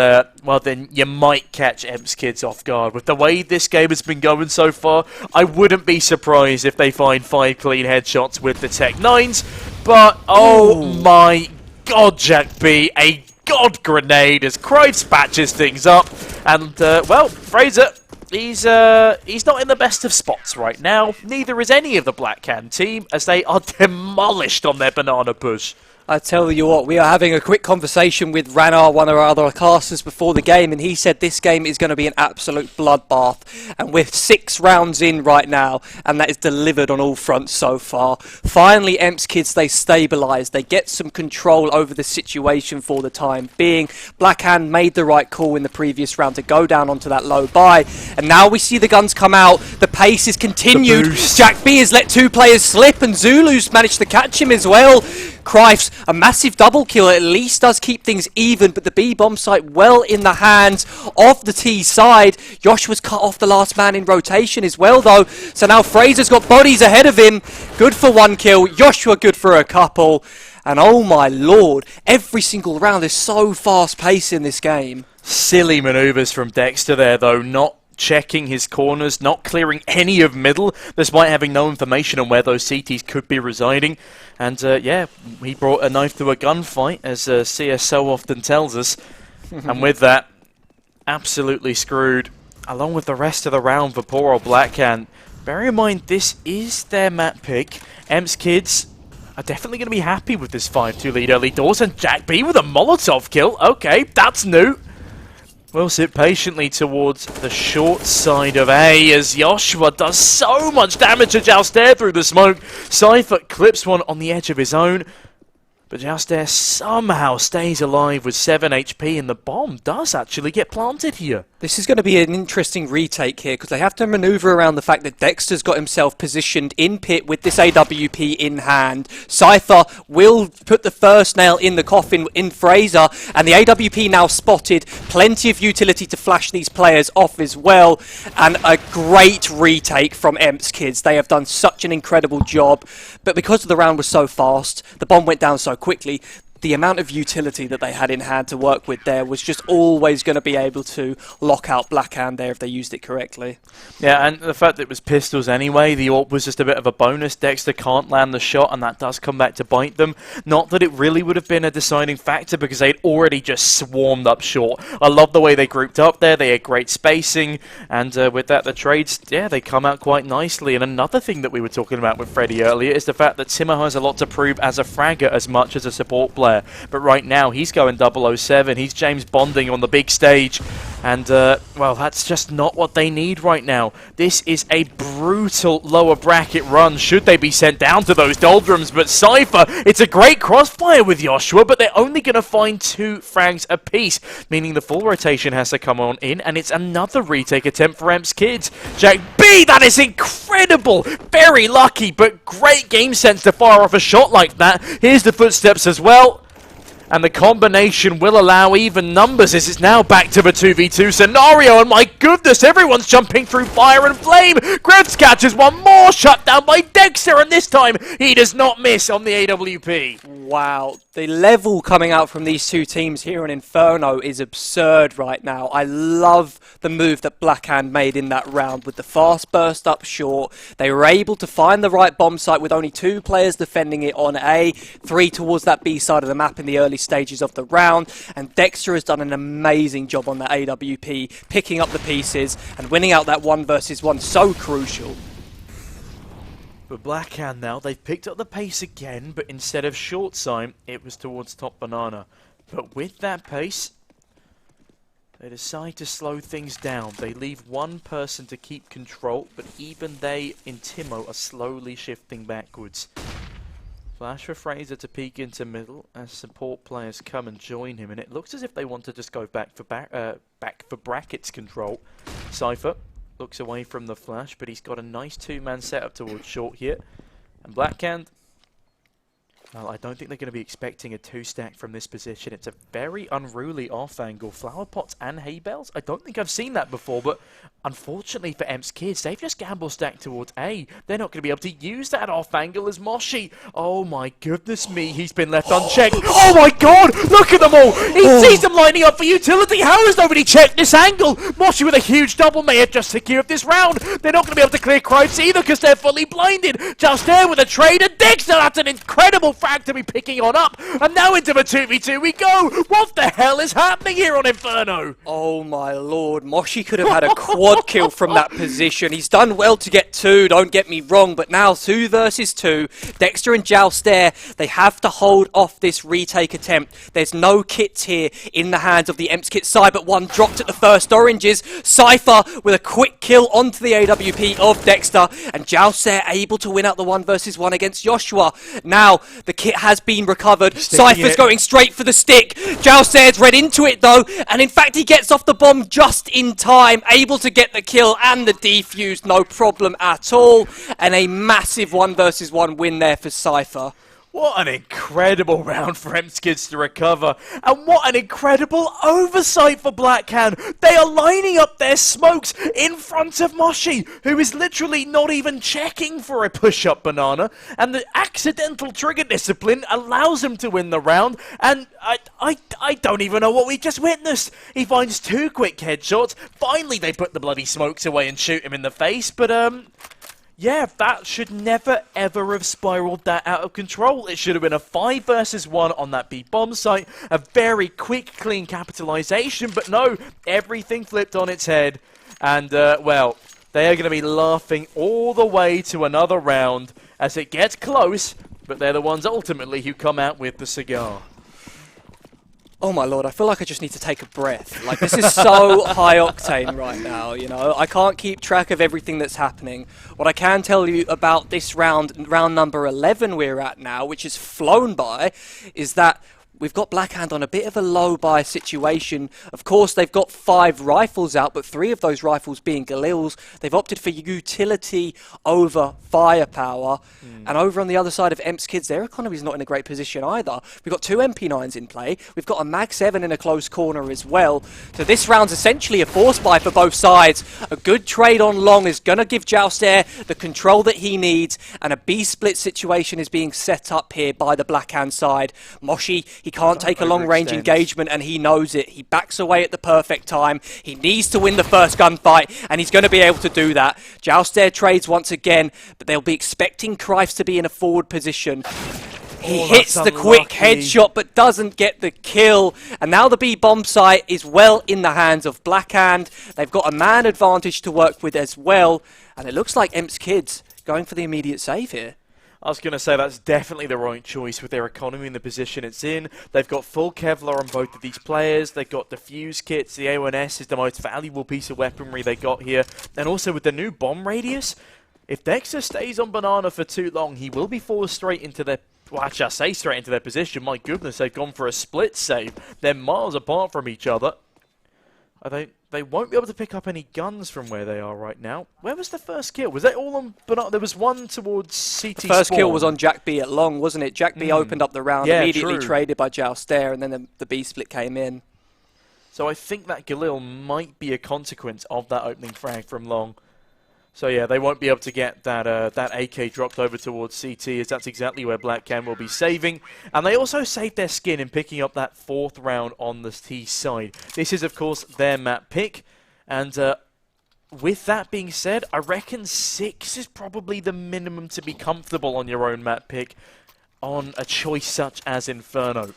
well, then you might catch EMS Kids off guard. With the way this game has been going so far, I wouldn't be surprised if they find 5 clean headshots with the Tech 9s, but, oh my god, Jack B, a god grenade as Crifes patches things up, and, well, Fraser, he's not in the best of spots right now. Neither is any of the Blackhand team, as they are demolished on their banana push. I tell you what, we are having a quick conversation with Ranar, one of our other casters, before the game, and he said this game is going to be an absolute bloodbath. And we're 6 rounds in right now, and that is delivered on all fronts so far. Finally, EMS Kids, they stabilise. They get some control over the situation for the time being. Blackhand made the right call in the previous round to go down onto that low buy. And now we see the guns come out. The pace is continued. Jack B has let 2 players slip, and Zulu's managed to catch him as well. Crifes, a massive double kill, at least does keep things even, but the B bomb site well in the hands of the T side. Joshua's cut off the last man in rotation as well, though, so now Fraser's got bodies ahead of him. Good for 1 kill, Joshua good for a couple, and oh my lord, every single round is so fast paced in this game. Silly manoeuvres from Dexter there, though, not checking his corners, not clearing any of middle, despite having no information on where those CTs could be residing. And yeah, he brought a knife to a gunfight, as CS so often tells us. And with that, absolutely screwed, along with the rest of the round for poor old Blackhand. Bear in mind, this is their map pick. EMS Kids are definitely going to be happy with this 5-2 lead early doors, and Jack B with a Molotov kill. Okay, that's new. We'll sit patiently towards the short side of A as Joshua does so much damage to Jouster through the smoke. Cypher clips one on the edge of his own, but Jouster somehow stays alive with 7 HP, and the bomb does actually get planted here. This is going to be an interesting retake here because they have to maneuver around the fact that Dexter's got himself positioned in pit with this AWP in hand. Cypher will put the first nail in the coffin in Fraser, and the AWP now spotted. Plenty of utility to flash these players off as well, and a great retake from EPIC kids. They have done such an incredible job, but because the round was so fast, the bomb went down so quickly, the amount of utility that they had in hand to work with there was just always going to be able to lock out Blackhand there if they used it correctly. Yeah, and the fact that it was pistols anyway, the AWP was just a bit of a bonus. Dexter can't land the shot, and that does come back to bite them. Not that it really would have been a deciding factor because they'd already just swarmed up short. I love the way they grouped up there. They had great spacing, and with that, the trades, yeah, they come out quite nicely. And another thing that we were talking about with Freddy earlier is the fact that Timmer has a lot to prove as a fragger as much as a support player. But right now, he's going 007. He's James Bonding on the big stage. And, well, that's just not what they need right now. This is a brutal lower bracket run, should they be sent down to those doldrums. But Cypher, it's a great crossfire with Joshua, but they're only going to find 2 frags apiece, meaning the full rotation has to come on in, and it's another retake attempt for EPIC kids. Jack B, that is incredible! Very lucky, but great game sense to fire off a shot like that. Here's the footsteps as well. And the combination will allow even numbers as it's now back to the 2v2 scenario. And my goodness, everyone's jumping through fire and flame. Grevs catches one more, shut down by Dexter, and this time he does not miss on the AWP. Wow, the level coming out from these two teams here in Inferno is absurd right now. I love the move that Blackhand made in that round with the fast burst up short. They were able to find the right bomb site with only 2 players defending it on A, 3 towards that B side of the map in the early stages of the round, and Dexter has done an amazing job on that AWP, picking up the pieces and winning out that 1 versus 1, so crucial. But Blackhand now, they've picked up the pace again, but instead of short sign, it was towards top banana. But with that pace, they decide to slow things down. They leave 1 person to keep control, but even they in Timo are slowly shifting backwards. Flash for Fraser to peek into middle as support players come and join him, and it looks as if they want to just go back for brackets control. Cypher looks away from the flash, but he's got a nice 2-man setup towards short here. And Blackhand, well, I don't think they're going to be expecting a 2-stack from this position. It's a very unruly off angle. Flower pots and hay bales? I don't think I've seen that before, but unfortunately for EPIC kids, they've just gamble stacked towards A. They're not going to be able to use that off angle as Moshi. Oh my goodness me, he's been left unchecked. Oh my god, look at them all. He sees them lining up for utility. How has nobody checked this angle? Moshi with a huge double may have just secured this round. They're not going to be able to clear Cripes either because they're fully blinded. Just there with a trade, and Dexter, that's an incredible frag to be picking on up. And now into the 2v2 we go. What the hell is happening here on Inferno? Oh my lord, Moshi could have had a quad kill from that position. He's done well to get 2, don't get me wrong, but now 2 versus 2. Dexter and Jouster, they have to hold off this retake attempt. There's no kits here in the hands of the EPIC kit side, but 1 dropped at the first oranges. Cypher with a quick kill onto the AWP of Dexter, and Jouster able to win out the 1 versus 1 against Joshua. Now, the kit has been recovered. Cypher's going straight for the stick. Jouster's read into it though, and in fact he gets off the bomb just in time, able to get the kill and the defuse, no problem at all, and a massive 1 versus 1 win there for Cypher. What an incredible round for EPIC kids to recover, and what an incredible oversight for Blackhand. They are lining up their smokes in front of Moshi, who is literally not even checking for a push-up banana, and the accidental trigger discipline allows him to win the round, and I don't even know what we just witnessed. He finds 2 quick headshots. Finally they put the bloody smokes away and shoot him in the face, but yeah, that should never ever have spiraled that out of control. It should have been a 5 versus 1 on that B bomb site. A very quick, clean capitalization, but no, everything flipped on its head. And, well, they are going to be laughing all the way to another round as it gets close, but they're the ones ultimately who come out with the cigar. Oh my lord, I feel like I just need to take a breath. Like, this is so high octane right now, you know. I can't keep track of everything that's happening. What I can tell you about this round number 11 we're at now, which has flown by, is that we've got Blackhand on a bit of a low buy situation. Of course, they've got 5 rifles out, but 3 of those rifles being Galil's. They've opted for utility over firepower. And over on the other side of EPIC Kids, their economy is not in a great position either. We've got 2 MP9s in play. We've got a Mag 7 in a close corner as well. So this round's essentially a force buy for both sides. A good trade on long is going to give Joustair the control that he needs, and a B-split situation is being set up here by the Blackhand side. Moshi, he can't take a long-range engagement, and he knows it. He backs away at the perfect time. He needs to win the first gunfight, and he's going to be able to do that. Joustair trades once again, but they'll be expecting Crifes to be in a forward position. He hits the quick headshot, but doesn't get the kill. And now the B bomb site is well in the hands of Blackhand. They've got a man advantage to work with as well. And it looks like EPIC Kids going for the immediate save here. I was going to say that's definitely the right choice with their economy in the position it's in. They've got full Kevlar on both of these players. They've got defuse kits. The A1S is the most valuable piece of weaponry they got here. And also with the new bomb radius, if Dexter stays on Banana for too long, he will be forced straight into their... Well, actually, I say straight into their position. My goodness, they've gone for a split save. They're miles apart from each other. They won't be able to pick up any guns from where they are right now. Where was the first kill? Was that all on Banana? There was one towards CT First spawn. kill was on Jack B at long, wasn't it? Jack B opened up the round, immediately true. traded by Joustair, and then the B split came in. So I think that Galil might be a consequence of that opening frag from long. So yeah, they won't be able to get that that AK dropped over towards CT, as that's exactly where Blackhand will be saving. And they also saved their skin in picking up that 4th round on the T side. This is, of course, their map pick. And with that being said, I reckon 6 is probably the minimum to be comfortable on your own map pick on a choice such as Inferno.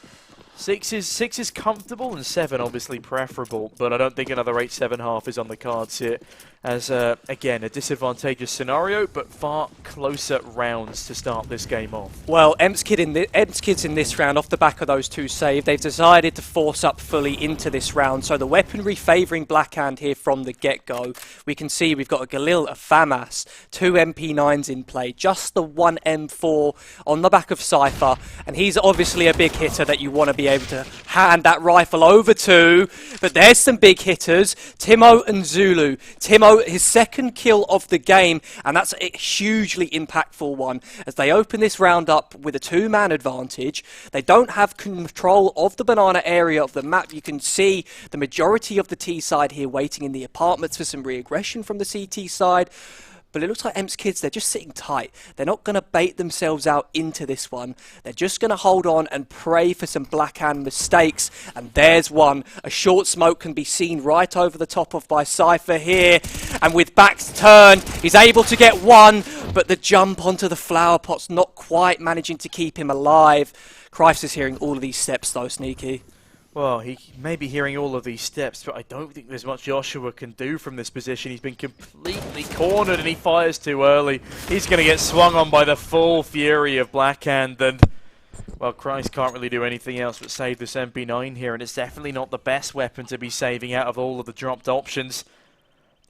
6 is comfortable, and 7 obviously preferable, but I don't think another 8-7.5 is on the cards here. As, again, a disadvantageous scenario, but far closer rounds to start this game off. Well, EPIC Kids in this round, off the back of those 2 saves, they've decided to force up fully into this round. So the weaponry favouring Blackhand here from the get-go. We can see we've got a Galil, a FAMAS, 2 MP9s in play, just the 1 M4 on the back of Cypher, and he's obviously a big hitter that you want to be able to hand that rifle over to. But there's some big hitters, Timo and Zulu. Timo, his 2nd kill of the game, and that's a hugely impactful one as they open this round up with a 2-man advantage. They don't have control of the banana area of the map. You can see the majority of the T side here waiting in the apartments for some re-aggression from the CT side. But it looks like EPIC Kids, they're just sitting tight. They're not going to bait themselves out into this one. They're just going to hold on and pray for some Blackhand mistakes. And there's one. A short smoke can be seen right over the top of by Cypher here. And with backs turned, he's able to get one. But the jump onto the flower pot's not quite managing to keep him alive. Crifes is hearing all of these steps though, Sneaky. Well, he may be hearing all of these steps, but I don't think there's much Joshua can do from this position. He's been completely cornered and he fires too early. He's going to get swung on by the full fury of Blackhand, and, well, Christ can't really do anything else but save this MP9 here, and it's definitely not the best weapon to be saving out of all of the dropped options.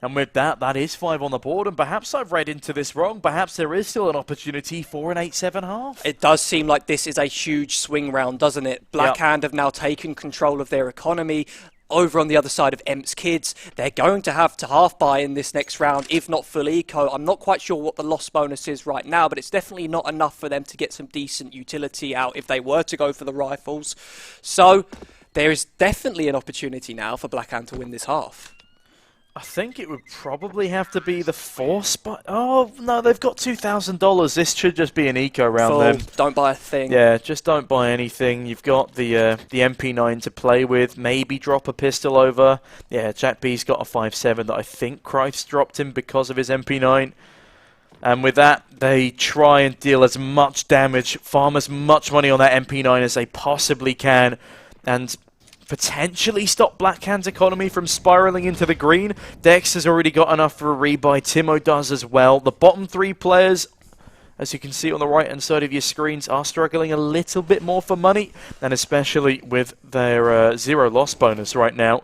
And with that, that is 5 on the board, and perhaps I've read into this wrong. Perhaps there is still an opportunity for an 8-7.5. It does seem like this is a huge swing round, doesn't it? Blackhand have now taken control of their economy. Over on the other side of EPIC Kids, they're going to have to half buy in this next round, if not full eco. I'm not quite sure what the loss bonus is right now, but it's definitely not enough for them to get some decent utility out if they were to go for the rifles. So there is definitely an opportunity now for Blackhand to win this half. I think it would probably have to be the force, but oh no, they've got $2,000. This should just be an eco round then. Don't buy a thing. Yeah, just don't buy anything. You've got the MP9 to play with. Maybe drop a pistol over. Yeah, Jack B's got a 5.7 that I think Crifes dropped him because of his MP9. And with that, they try and deal as much damage, farm as much money on that MP9 as they possibly can, and potentially stop Blackhand's economy from spiraling into the green. Dex has already got enough for a rebuy. Timo does as well. The bottom 3 players, as you can see on the right hand side of your screens, are struggling a little bit more for money, and especially with their 0 loss bonus right now.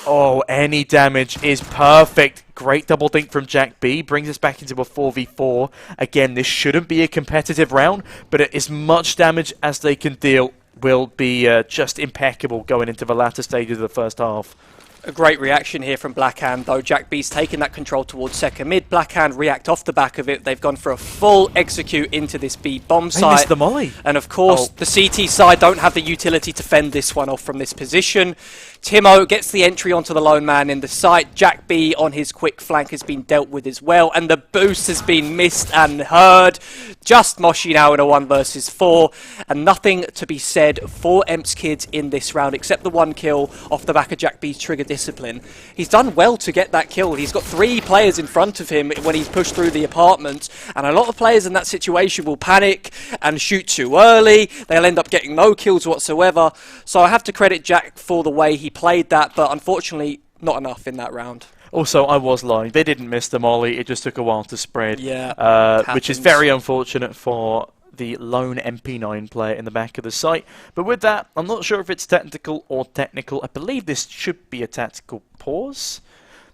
Oh, any damage is perfect. Great double dink from Jack B. Brings us back into a 4v4. Again, this shouldn't be a competitive round, but as much damage as they can deal will be just impeccable going into the latter stages of the first half. A great reaction here from Blackhand, though. Jack B's taken that control towards second mid. Blackhand react off the back of it. They've gone for a full execute into this B bomb site. They missed the molly. And of course, the CT side don't have the utility to fend this one off from this position. Timo gets the entry onto the lone man in the site. Jack B on his quick flank has been dealt with as well. And the boost has been missed and heard. Just Moshi now in a 1 versus 4. And nothing to be said for Emps Kids in this round, except the 1 kill off the back of Jack B's trigger discipline. He's done well to get that kill. He's got 3 players in front of him when he's pushed through the apartment. And a lot of players in that situation will panic and shoot too early. They'll end up getting no kills whatsoever. So I have to credit Jack for the way he played that, but unfortunately not enough in that round. Also, I was lying. They didn't miss the molly. It just took a while to spread. Yeah, which is very unfortunate for the lone MP9 player in the back of the site. But with that, I'm not sure if it's technical or technical. I believe this should be a tactical pause.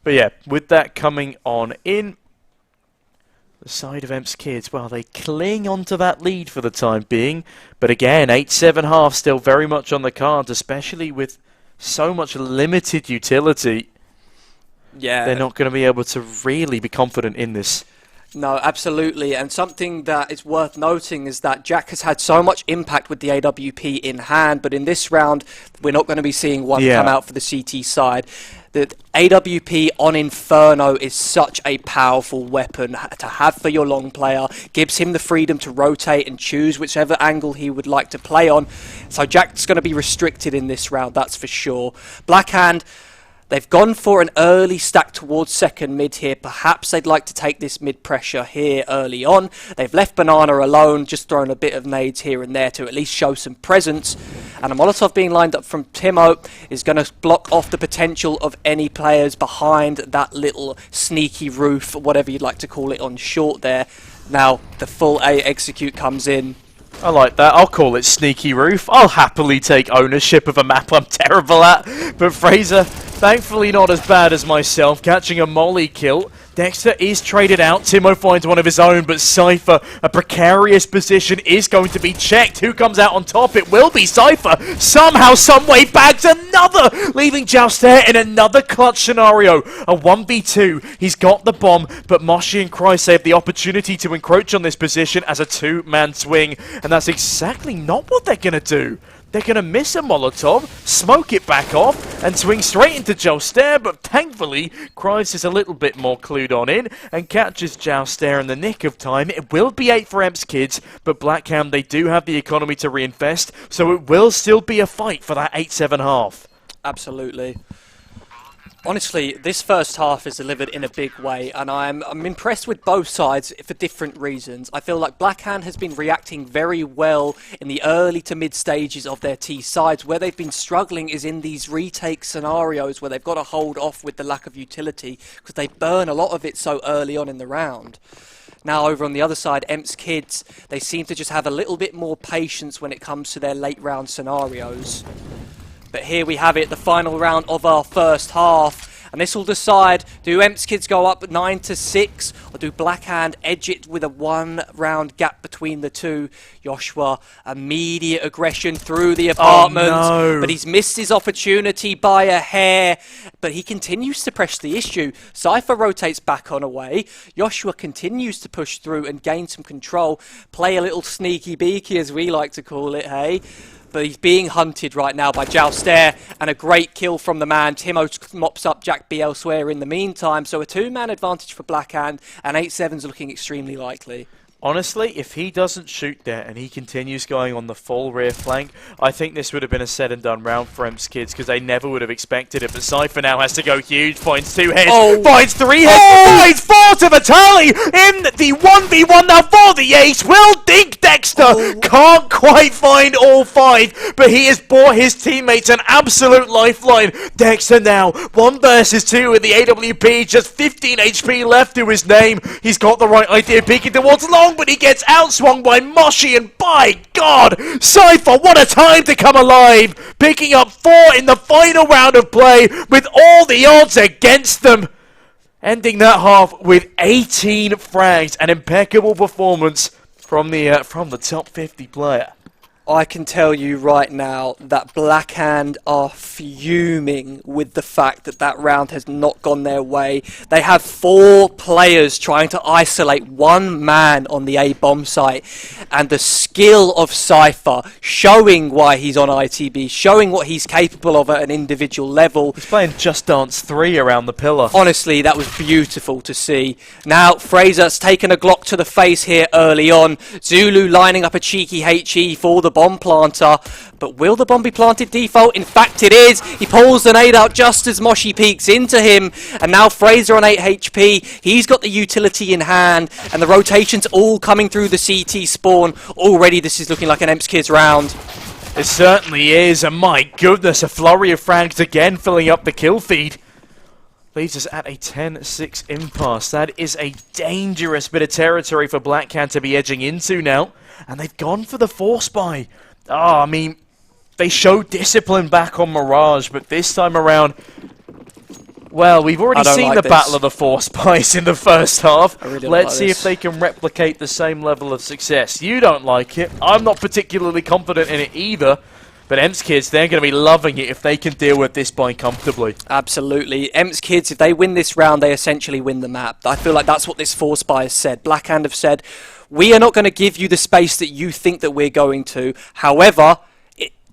But yeah, with that coming on in, the side of Emps Kids, well, they cling onto that lead for the time being. But again, 8-7 half still very much on the cards, especially with so much limited utility. Yeah, they're not going to be able to really be confident in this. No, absolutely. And something that is worth noting is that Jack has had so much impact with the AWP in hand, but in this round, we're not going to be seeing one come out for the CT side. The AWP on Inferno is such a powerful weapon to have for your long player. Gives him the freedom to rotate and choose whichever angle he would like to play on. So Jack's going to be restricted in this round, that's for sure. Blackhand, they've gone for an early stack towards second mid here. Perhaps they'd like to take this mid pressure here early on. They've left Banana alone, just thrown a bit of nades here and there to at least show some presence. And a Molotov being lined up from Timo is going to block off the potential of any players behind that little sneaky roof, whatever you'd like to call it, on short there. Now the full A execute comes in. I like that. I'll call it Sneaky Roof. I'll happily take ownership of a map I'm terrible at. But Fraser, thankfully not as bad as myself, catching a molly kill. Dexter is traded out. Timo finds one of his own, but Cypher, a precarious position, is going to be checked. Who comes out on top? It will be Cypher. Somehow, someway, bags another, leaving Jouster in another clutch scenario. A 1v2. He's got the bomb, but Moshi and Kreis have the opportunity to encroach on this position as a 2-man swing, and that's exactly not what they're going to do. They're going to miss a Molotov, smoke it back off, and swing straight into Jouster, but thankfully, Kreis is a little bit more clued on in, and catches Jouster in the nick of time. It will be 8 for Emps Kids, but Blackhand, they do have the economy to reinvest, so it will still be a fight for that 8-7 half. Absolutely. Honestly, this first half is delivered in a big way, and I'm impressed with both sides for different reasons. I feel like Blackhand has been reacting very well in the early to mid stages of their T sides. Where they've been struggling is in these retake scenarios where they've got to hold off with the lack of utility because they burn a lot of it so early on in the round. Now over on the other side, Emps Kids, they seem to just have a little bit more patience when it comes to their late round scenarios. But here we have it, the final round of our first half. And this will decide, do Emps Kids go up 9-6, or do Blackhand edge it with a 1-round gap between the two? Joshua, immediate aggression through the apartment, but he's missed his opportunity by a hair. But he continues to press the issue. Cypher rotates back on away. Joshua continues to push through and gain some control. Play a little sneaky beaky, as we like to call it, hey? But he's being hunted right now by Jouster, and a great kill from the man. Timo mops up Jack B elsewhere in the meantime, so a 2-man advantage for Blackhand, and 8-7's looking extremely likely. Honestly, if he doesn't shoot there and he continues going on the full rear flank, I think this would have been a said and done round for Emps Kids because they never would have expected it. But Cypher now has to go huge, finds 2 heads, finds 3 heads, finds 4 to the tally in the 1v1 now for the ace. Will Dink Dexter can't quite find all 5, but he has bought his teammates an absolute lifeline. Dexter now 1 versus 2 with the AWP, just 15 HP left to his name. He's got the right idea, peeking towards long but he gets outswung by Moshi, and by God, Cypher, what a time to come alive! Picking up 4 in the final round of play with all the odds against them. Ending that half with 18 frags, an impeccable performance from the top 50 player. I can tell you right now that Blackhand are fuming with the fact that that round has not gone their way. They have 4 players trying to isolate 1 man on the A-bomb site, and the skill of Cypher showing why he's on ITB, showing what he's capable of at an individual level. He's playing Just Dance 3 around the pillar. Honestly, that was beautiful to see. Now, Fraser's taken a Glock to the face here early on. Zulu lining up a cheeky HE for the bomb planter, but will the bomb be planted default? In fact it is. He pulls the nade out just as Moshi peeks into him, and now Fraser on 8 HP. He's got the utility in hand, and the rotations all coming through the CT spawn. Already this is looking like an Emps Kids round. It certainly is, and my goodness, a flurry of frags again filling up the kill feed. Leaves us at a 10-6 impasse. That is a dangerous bit of territory for Blackhand to be edging into now. And they've gone for the force buy. Oh, I mean, they showed discipline back on Mirage, but this time around, well, we've already seen the battle of the force buys in the first half. Let's see if they can replicate the same level of success. You don't like it. I'm not particularly confident in it either. But Emps Kids, they're going to be loving it if they can deal with this buy comfortably. Absolutely. Emps Kids, if they win this round, they essentially win the map. I feel like that's what this force buy has said. Blackhand have said, we are not going to give you the space that you think that we're going to. However,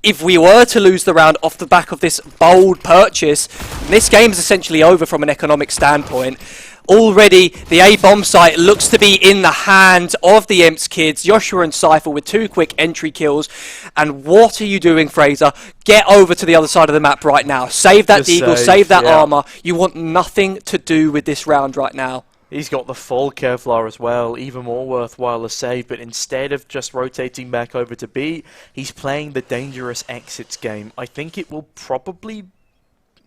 if we were to lose the round off the back of this bold purchase, this game is essentially over from an economic standpoint. Already, the A-bomb site looks to be in the hands of the Emps Kids. Joshua and Cypher with 2 quick entry kills. And what are you doing, Fraser? Get over to the other side of the map right now. Save that Deagle, save that armor. You want nothing to do with this round right now. He's got the full Kevlar as well, even more worthwhile a save, but instead of just rotating back over to B, he's playing the dangerous exits game. I think it will probably...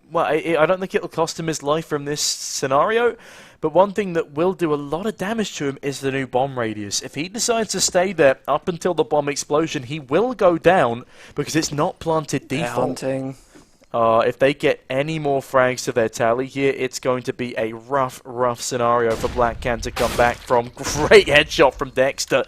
Well, I don't think it'll cost him his life from this scenario, but one thing that will do a lot of damage to him is the new bomb radius. If he decides to stay there up until the bomb explosion, he will go down because it's not planted default. If they get any more frags to their tally here, it's going to be a rough scenario for Blackhand to come back from. Great headshot from Dexter.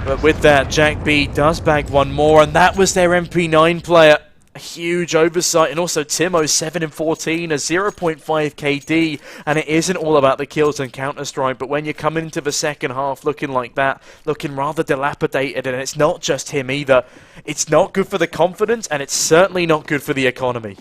But with that, Jack B does bag one more, and that was their MP9 player. A huge oversight, and also Timo 7 and 14, a 0.5 KD, and it isn't all about the kills and Counter-Strike, but when you come into the second half looking like that, looking rather dilapidated, and it's not just him either, it's not good for the confidence, and it's certainly not good for the economy.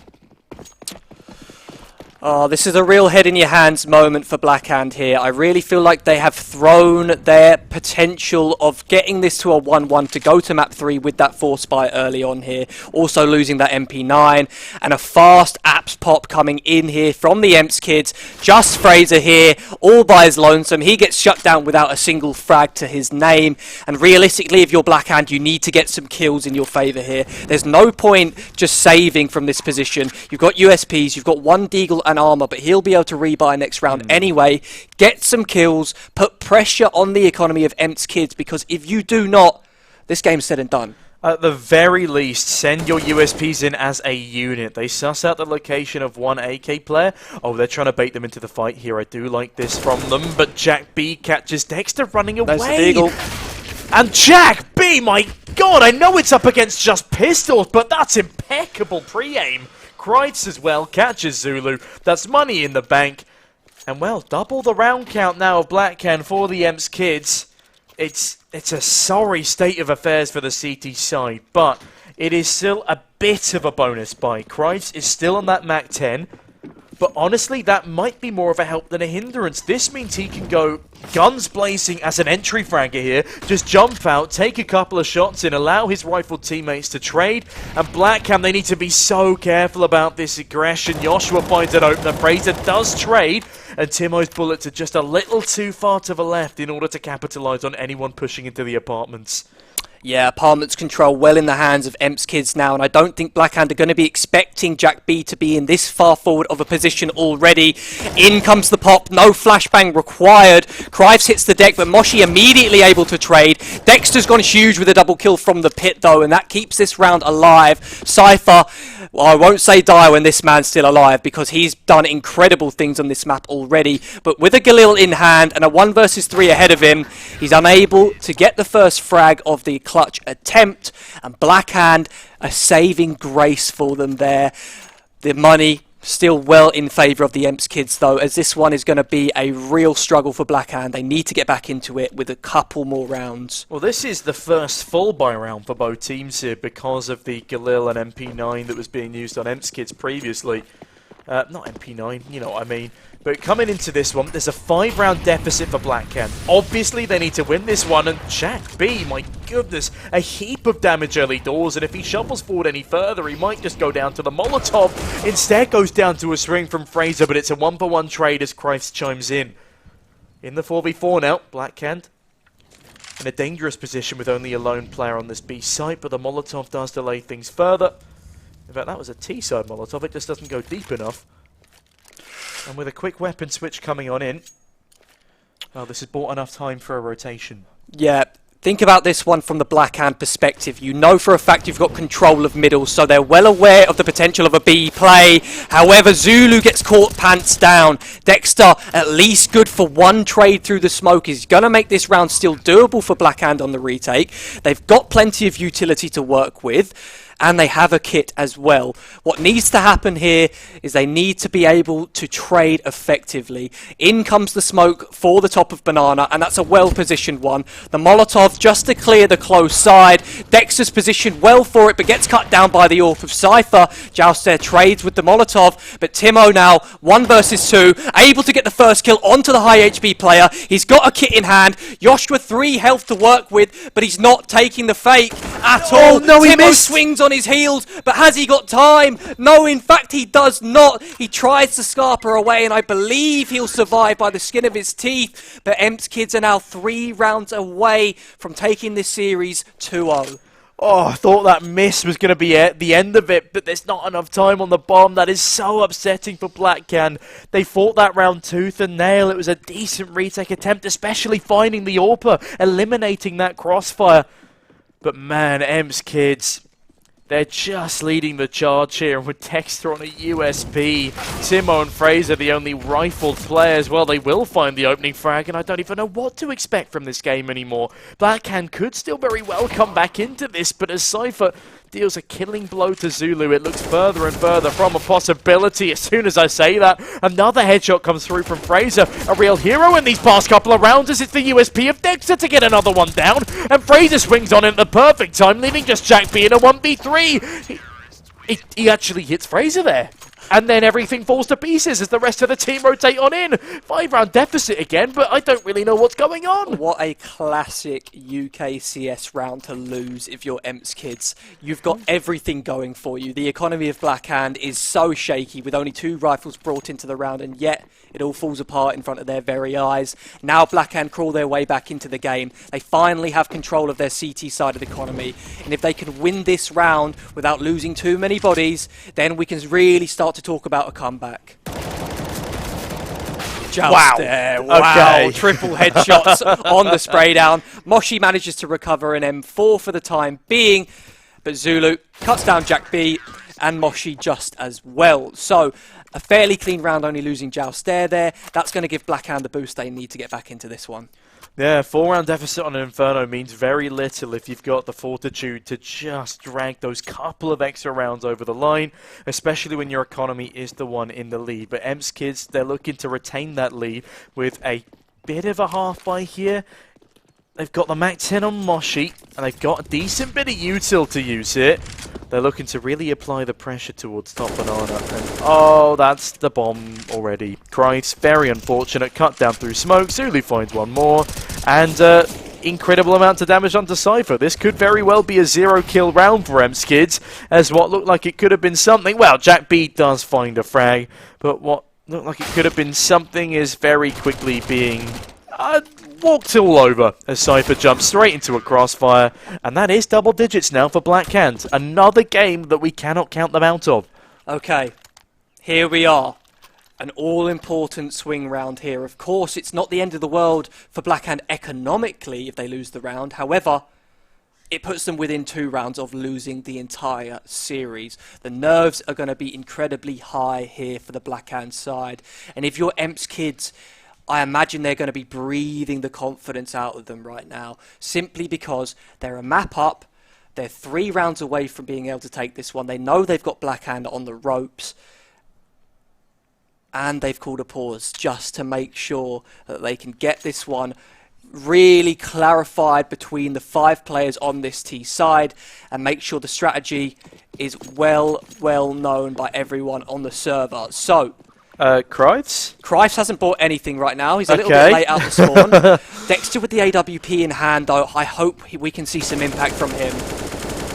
Oh, this is a real head-in-your-hands moment for Blackhand here. I really feel like they have thrown their potential of getting this to a 1-1 to go to map 3 with that force buy early on here. Also losing that MP9. And a fast apps pop coming in here from the Emps Kids. Just Fraser here, all by his lonesome. He gets shut down without a single frag to his name. And realistically, if you're Blackhand, you need to get some kills in your favour here. There's no point just saving from this position. You've got USPs, you've got 1 Deagle and armor, but he'll be able to rebuy next round anyway. Get some kills, put pressure on the economy of Emps Kids, because if you do not, this game's said and done. At the very least, send your USPs in as a unit. They suss out the location of 1 AK player. Oh, they're trying to bait them into the fight here. I do like this from them, but Jack B catches Dexter running away. There's the Deagle. And Jack B, my God, I know it's up against just pistols, but that's impeccable pre-aim. Kreitz as well catches Zulu. That's money in the bank. And well, double the round count now of Blackhand for the Emps Kids. It's a sorry state of affairs for the CT side, but it is still a bit of a bonus buy. Kreitz is still on that Mach 10, but honestly, that might be more of a help than a hindrance. This means he can go guns blazing as an entry fragger here, just jump out, take a couple of shots in, allow his rifle teammates to trade, and Blackhand, they need to be so careful about this aggression. Joshua finds an opener, Fraser does trade, and Timo's bullets are just a little too far to the left in order to capitalize on anyone pushing into the apartments. Yeah, apartments control well in the hands of Emps Kids now, and I don't think Blackhand are going to be expecting Jack B to be in this far forward of a position already. In comes the pop, no flashbang required. Krives hits the deck, but Moshi immediately able to trade. Dexter's gone huge with a double kill from the pit though, and that keeps this round alive. Cypher, well, I won't say die when this man's still alive, because he's done incredible things on this map already, but with a Galil in hand and a 1 versus 3 ahead of him, he's unable to get the first frag of the clutch attempt, and Blackhand a saving grace for them there. The money still well in favour of the Emps Kids though, as this one is going to be a real struggle for Blackhand. They need to get back into it with a couple more rounds. Well, this is the first full buy round for both teams here because of the Galil and MP9 that was being used on Emps Kids previously. Not MP9, you know what I mean. But coming into this one, there's a 5-round deficit for Blackhand. Obviously, they need to win this one, and Jack B, my goodness, a heap of damage early doors, and if he shuffles forward any further, he might just go down to the Molotov. Instead, goes down to a swing from Fraser, but it's a 1-for-1 trade as Krives chimes in. In the 4v4 now, Blackhand in a dangerous position with only a lone player on this B site, but the Molotov does delay things further. In fact, that was a T-side Molotov, it just doesn't go deep enough. And with a quick weapon switch coming on in, well, this has bought enough time for a rotation. Yeah, think about this one from the Blackhand perspective. You know for a fact you've got control of middle, so they're well aware of the potential of a B play. However, Zulu gets caught pants down. Dexter, at least good for one trade through the smoke, is going to make this round still doable for Blackhand on the retake. They've got plenty of utility to work with, and they have a kit as well. What needs to happen here is they need to be able to trade effectively. In comes the smoke for the top of Banana, and that's a well-positioned one. The Molotov just to clear the close side. Dexter's positioned well for it, but gets cut down by the AWP of Cypher. Jouster trades with the Molotov, but Timo now 1 versus 2, able to get the first kill onto the high HP player. He's got a kit in hand. Joshua 3 health to work with, but he's not taking the fake at all. No, he Timo missed. swings on his heels, but has he got time? No, in fact he does not. He tries to scarper away, and I believe he'll survive by the skin of his teeth, but Emps Kids are now 3 rounds away from taking this series 2-0. Oh, I thought that miss was going to be at the end of it, but there's not enough time on the bomb. That is so upsetting for Blackhand. They fought that round tooth and nail. It was a decent retake attempt, especially finding the AWPer, eliminating that crossfire. But man, Emps Kids, they're just leading the charge here with Dexter on a USP. Timo and Fraser, the only rifled players. Well, they will find the opening frag, and I don't even know what to expect from this game anymore. Blackhand could still very well come back into this, but as Cypher deals a killing blow to Zulu, it looks further and further from a possibility. As soon as I say that, another headshot comes through from Fraser. A real hero in these past couple of rounds, as it's the USP of Dexter to get another one down. And Fraser swings on it at the perfect time, leaving just Jack B in a 1v3. He actually hits Fraser there. And then everything falls to pieces as the rest of the team rotate on in. 5-round deficit again, but I don't really know what's going on. What a classic UK CS round to lose if you're Emps Kids. You've got everything going for you. The economy of Blackhand is so shaky with only 2 rifles brought into the round, and yet it all falls apart in front of their very eyes. Now Blackhand crawl their way back into the game. They finally have control of their CT side of the economy, and if they can win this round without losing too many bodies, then we can really start to talk about a comeback. Wow. Wow. Okay. Triple headshots on the spray down. Moshi manages to recover an M4 for the time being, but Zulu cuts down Jack B and Moshi just as well. So a fairly clean round, only losing Jouster there. That's going to give Blackhand the boost they need to get back into this one. Yeah, 4-round deficit on an Inferno means very little if you've got the fortitude to just drag those couple of extra rounds over the line, especially when your economy is the one in the lead. But Emps Kids, they're looking to retain that lead with a bit of a half buy here. They've got the Mac 10 on Moshi, and they've got a decent bit of util to use it. They're looking to really apply the pressure towards top Banana. And, oh, that's the bomb already. Krives, very unfortunate. Cut down through smoke. Zulu finds one more. And incredible amount of damage onto Cypher. This could very well be a 0-kill round for Emps Kids, as what looked like it could have been something. Well, Jack B does find a frag, but what looked like it could have been something is very quickly being walked all over as Cypher jumps straight into a crossfire, and that is double digits now for Blackhand. Another game that we cannot count them out of. Okay, here we are. An all-important swing round here. Of course, it's not the end of the world for Blackhand economically if they lose the round. However, it puts them within 2 rounds of losing the entire series. The nerves are going to be incredibly high here for the Blackhand side. And if you're EMP's kids, I imagine they're going to be breathing the confidence out of them right now, simply because they're a map up. They're 3 rounds away from being able to take this one. They know they've got Blackhand on the ropes. And they've called a pause just to make sure that they can get this one really clarified between the 5 players on this T side and make sure the strategy is well known by everyone on the server. So, Kreitz? Kreitz hasn't bought anything right now. He's a little bit late out the spawn. Dexter with the AWP in hand, though. I hope we can see some impact from him.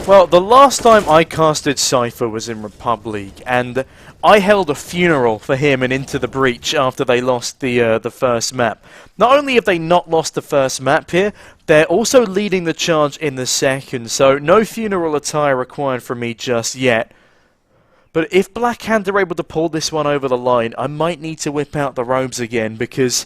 Well, the last time I casted Cypher was in Republic, and I held a funeral for him and Into the Breach after they lost the first map. Not only have they not lost the first map here, they're also leading the charge in the second, so no funeral attire required from me just yet. But if Blackhand are able to pull this one over the line, I might need to whip out the robes again, because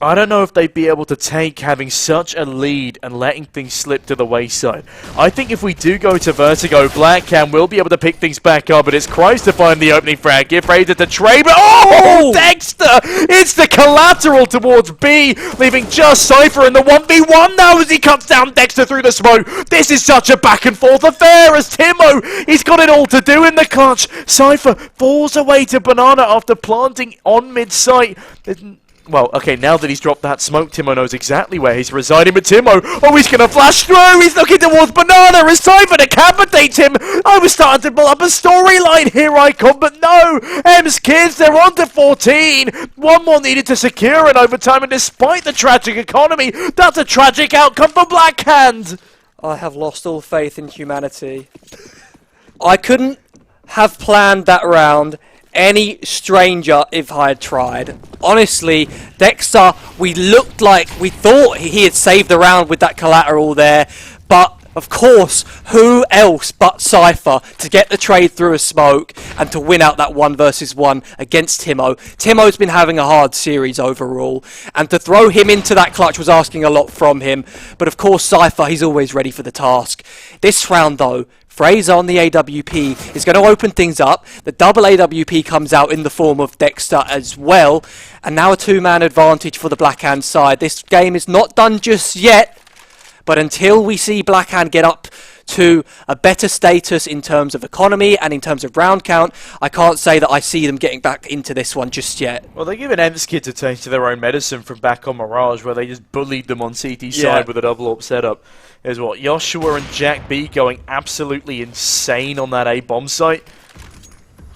I don't know if they'd be able to take having such a lead and letting things slip to the wayside. I think if we do go to Vertigo, Blackhand will be able to pick things back up, but it's Kreitz to find the opening frag. Give Razor to trade, but oh! Dexter! It's the collateral towards B, leaving just Cypher in the 1v1 now as he cuts down Dexter through the smoke. This is such a back and forth affair as Timo, he's got it all to do in the clutch. Cypher falls away to Banana after planting on mid-site. Well, okay, now that he's dropped that smoke, Timo knows exactly where he's residing, but Timo, oh, he's going to flash through! He's looking towards Banana! It's time for decapitate him! I was starting to build up a storyline here, Icon, but no! M's kids, they're on to 14! One more needed to secure in overtime, and despite the tragic economy, that's a tragic outcome for Blackhand! I have lost all faith in humanity. I couldn't have planned that round any stranger if I had tried. Honestly, Dexter, we thought he had saved the round with that collateral there, but of course, who else but Cypher to get the trade through a smoke and to win out that 1 versus 1 against Timo. Timo's been having a hard series overall, and to throw him into that clutch was asking a lot from him, but of course Cypher, he's always ready for the task. This round though, Fraser on the AWP is going to open things up. The double AWP comes out in the form of Dexter as well. And now a 2-man advantage for the Blackhand side. This game is not done just yet. But until we see Blackhand get up to a better status in terms of economy and in terms of round count, I can't say that I see them getting back into this one just yet. Well, they're giving Em's kids a taste of their own medicine from back on Mirage, where they just bullied them on CT side with a double AWP setup. There's what, Joshua and Jack B going absolutely insane on that A bomb site.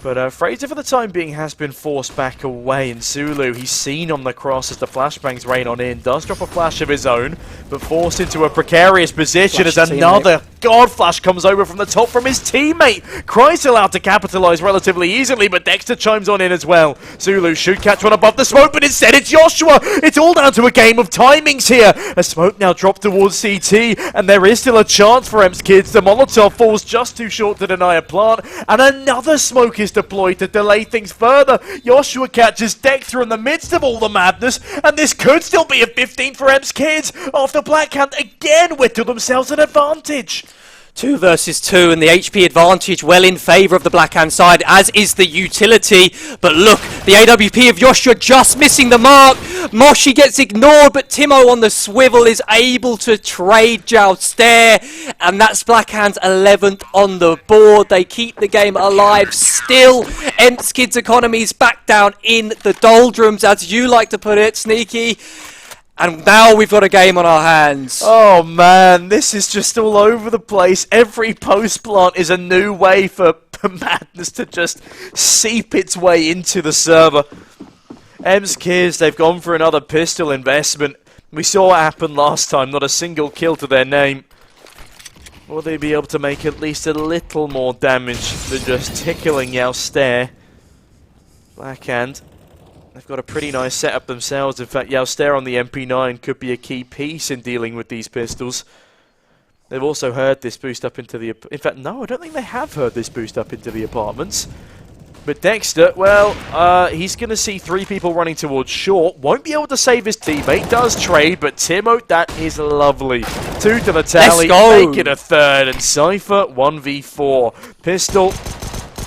But Fraser, for the time being, has been forced back away. And Zulu, he's seen on the cross as the flashbangs rain on in. Does drop a flash of his own, but forced into a precarious position as another God flash comes over from the top from his teammate. Kreitz allowed to capitalize relatively easily, but Dexter chimes on in as well. Zulu should catch one above the smoke, but instead it's Joshua. It's all down to a game of timings here. A smoke now dropped towards CT, and there is still a chance for Em's kids. The Molotov falls just too short to deny a plant, and another smoke is deployed to delay things further. Joshua catches Dexter in the midst of all the madness, and this could still be a 15 for Em's kids after Blackhand again whittled themselves an advantage. 2 versus 2, and the HP advantage well in favour of the Blackhand side, as is the utility. But look, the AWP of Joshua just missing the mark. Moshi gets ignored, but Timo on the swivel is able to trade Joust there. And that's Blackhand's 11th on the board. They keep the game alive still. Em's kids' economy is back down in the doldrums, as you like to put it, Sneaky. And now we've got a game on our hands. Oh man, this is just all over the place. Every post plant is a new way for madness to just seep its way into the server. Em's kids, they've gone for another pistol investment. We saw what happened last time, not a single kill to their name. Will they be able to make at least a little more damage than just tickling Yao Stare? Blackhand They've got a pretty nice setup themselves. In fact, Yalster on the MP9 could be a key piece in dealing with these pistols. They've also heard this boost up into the... In fact, no, I don't think they have heard this boost up into the apartments. But Dexter, well, he's going to see 3 people running towards short. Won't be able to save his teammate. Does trade, but Timo, that is lovely. 2 to the tally. Make it a third. And Cypher, 1v4. Pistol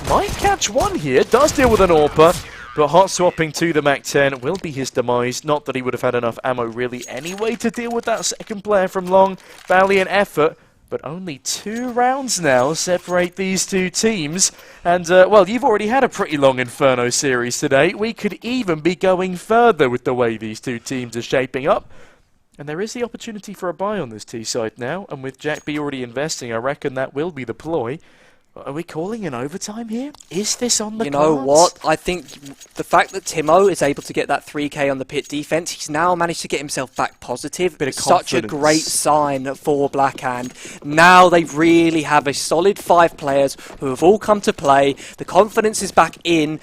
might catch one here. Does deal with an AWPer. But hot swapping to the MAC-10 will be his demise. Not that he would have had enough ammo really anyway to deal with that second player from long. Valiant effort. But only 2 rounds now separate these 2 teams. And, well, you've already had a pretty long Inferno series today. We could even be going further with the way these 2 teams are shaping up. And there is the opportunity for a buy on this T side now. And with Jack B already investing, I reckon that will be the ploy. Are we calling an overtime here? Is this on the cards? You know what? I think the fact that Timo is able to get that 3k on the pit defense, he's now managed to get himself back positive. Bit of Such a confidence. great sign for Blackhand. Now they really have a solid 5 players who have all come to play. The confidence is back in.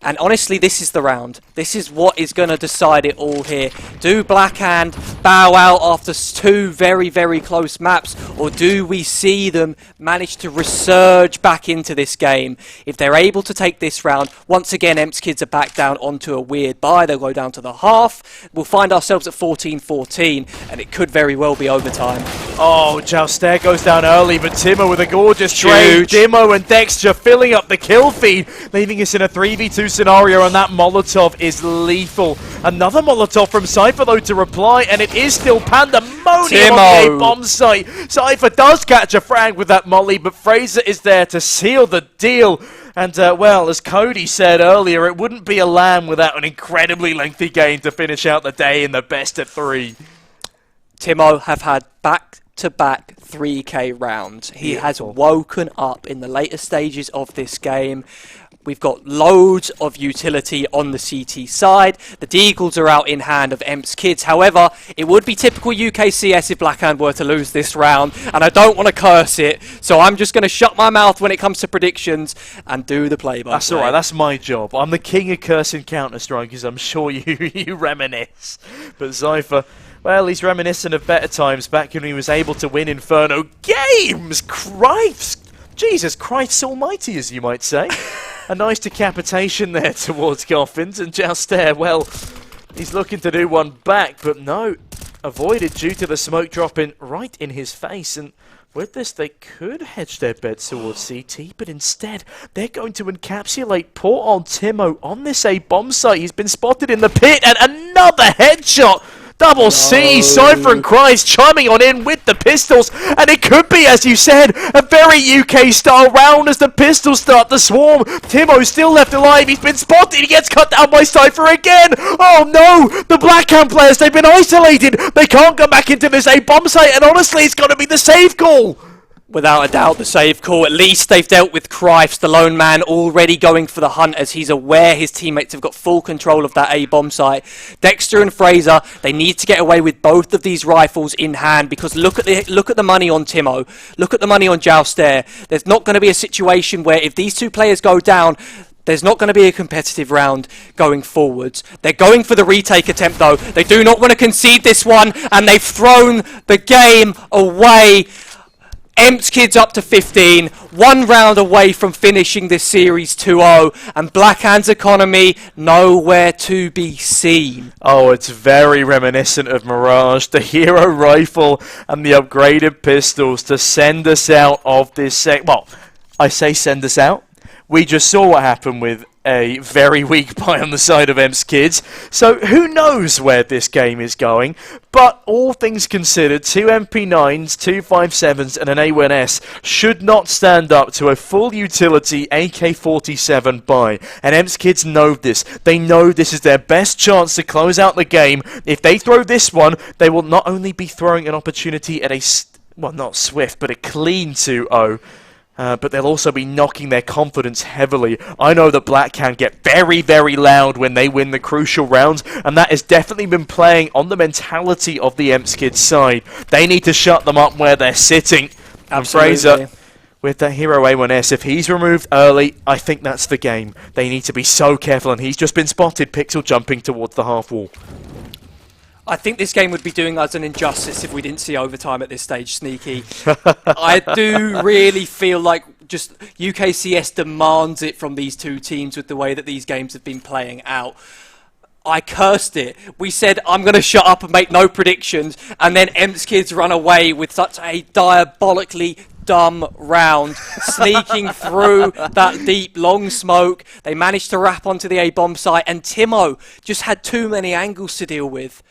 And honestly, this is the round. This is what is going to decide it all here. Do Blackhand bow out after 2 very, very close maps? Or do we see them manage to resurge back into this game? If they're able to take this round, once again, EMP's kids are back down onto a weird bye. They'll go down to the half. We'll find ourselves at 14-14, and it could very well be overtime. Oh, Jouster goes down early, but Timo with a gorgeous trade. Dimo and Dexter filling up the kill feed, leaving us in a 3v2 scenario, and that Molotov is lethal. Another Molotov from Cypher, though, to reply, and it is still pandemonium on the bomb site. Cypher does catch a frag with that molly, but Fraser is there to seal the deal. And, well, as Cody said earlier, it wouldn't be a LAN without an incredibly lengthy game to finish out the day in the best of 3. Timo have had back-to-back 3k rounds. He has woken up in the later stages of this game. We've got loads of utility on the CT side. The Deagles are out in hand of EMP's kids. However, it would be typical UKCS if Blackhand were to lose this round, and I don't want to curse it, so I'm just going to shut my mouth when it comes to predictions and do the play-by-play. That's alright, that's my job. I'm the king of cursing Counter-Strikers, I'm sure you reminisce. But Cypher, well, he's reminiscent of better times back when he was able to win Inferno games! Christ! Jesus Christ almighty, as you might say. A nice decapitation there towards Coffins, and Jouster, well, he's looking to do one back, but no, avoided due to the smoke dropping right in his face, and with this they could hedge their bets towards CT, but instead they're going to encapsulate poor old Timo on this A bomb site. He's been spotted in the pit, and another headshot! Double C, Cypher and Christ chiming on in with the pistols, and it could be, as you said, a very UK-style round as the pistols start to swarm. Timo's still left alive, he's been spotted, he gets cut down by Cypher again! Oh no! The Blackhand players, they've been isolated! They can't come back into this A-bomb site, and honestly, it's got to be the save call! Without a doubt, the save call. At least they've dealt with Cripes, the lone man, already going for the hunt as he's aware his teammates have got full control of that A-bomb site. Dexter and Fraser, they need to get away with both of these rifles in hand because look at the money on Timo. Look at the money on Jouster. There's not going to be a situation where if these 2 players go down, there's not going to be a competitive round going forwards. They're going for the retake attempt, though. They do not want to concede this one, and they've thrown the game away. EMP's kids up to 15, 1 round away from finishing this series 2-0, and Blackhand's economy nowhere to be seen. Oh, it's very reminiscent of Mirage, the hero rifle and the upgraded pistols to send us out of this well, I say send us out. We just saw what happened with a very weak buy on the side of EMP's kids, so who knows where this game is going, but all things considered, 2 MP9s, 2 5.7s and an A1S should not stand up to a full utility AK-47 buy, and EMP's kids know this. They know this is their best chance to close out the game. If they throw this one, they will not only be throwing an opportunity at a, well, not swift, but a clean 2-0, but they'll also be knocking their confidence heavily. I know that Black can get very, very loud when they win the crucial rounds, and that has definitely been playing on the mentality of the EMP's kids side. They need to shut them up where they're sitting. And Absolutely. Fraser, with that hero A1S. If he's removed early, I think that's the game. They need to be so careful, and he's just been spotted, Pixel jumping towards the half wall. I think this game would be doing us an injustice if we didn't see overtime at this stage, Sneaky. I do really feel like just UKCS demands it from these two teams with the way that these games have been playing out. I cursed it. We said, I'm going to shut up and make no predictions, and then EPIC kids run away with such a diabolically dumb round, sneaking through that deep, long smoke. They managed to wrap onto the A-bomb site, and Timo just had too many angles to deal with.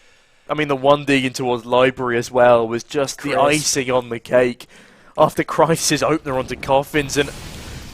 I mean, the one digging towards Library as well was just the icing on the cake. After Crisis opener onto Coffins, and,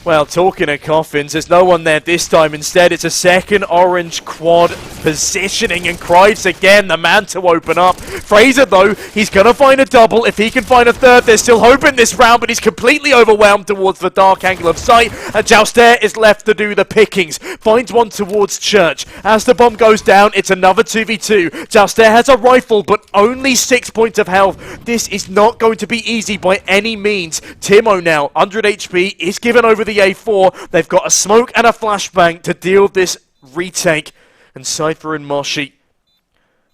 well, talking of Coffins, there's no one there this time. Instead, it's a second orange quad positioning, and Krives again, the man to open up. Fraser, though, he's going to find a double. If he can find a third, they're still hoping this round, but he's completely overwhelmed towards the dark angle of sight, and Jouster is left to do the pickings. Finds one towards Church. As the bomb goes down, it's another 2v2. Jouster has a rifle, but only 6 points of health. This is not going to be easy by any means. Timo now, 100 HP, is given over the A4. They've got a smoke and a flashbang to deal with this retake. And Cypher and Moshi,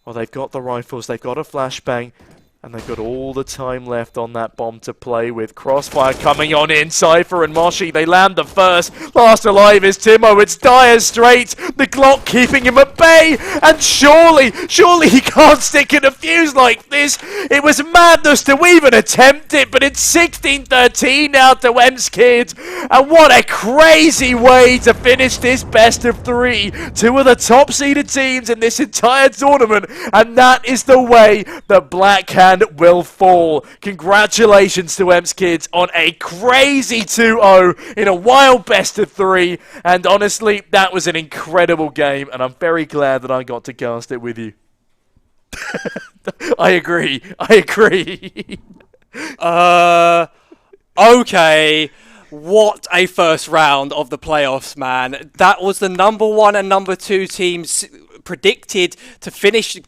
well, they've got the rifles, they've got a flashbang, and they've got all the time left on that bomb to play with. Crossfire coming on in. Cypher and Moshi, they land the first. Last alive is Timo. It's dire straits. The Glock keeping him at bay. And surely he can't stick in a fuse like this. It was madness to even attempt it, but it's 16-13 now to EPIC kids. And what a crazy way to finish this best of three. Two of the top seeded teams in this entire tournament. And that is the way that Black Hand will fall. Congratulations to EPIC kids on a crazy 2-0 in a wild best of three. And honestly, that was an incredible game, and I'm very glad that I got to cast it with you. I agree. Okay. What a first round of the playoffs, man. That was the number 1 and number 2 teams predicted to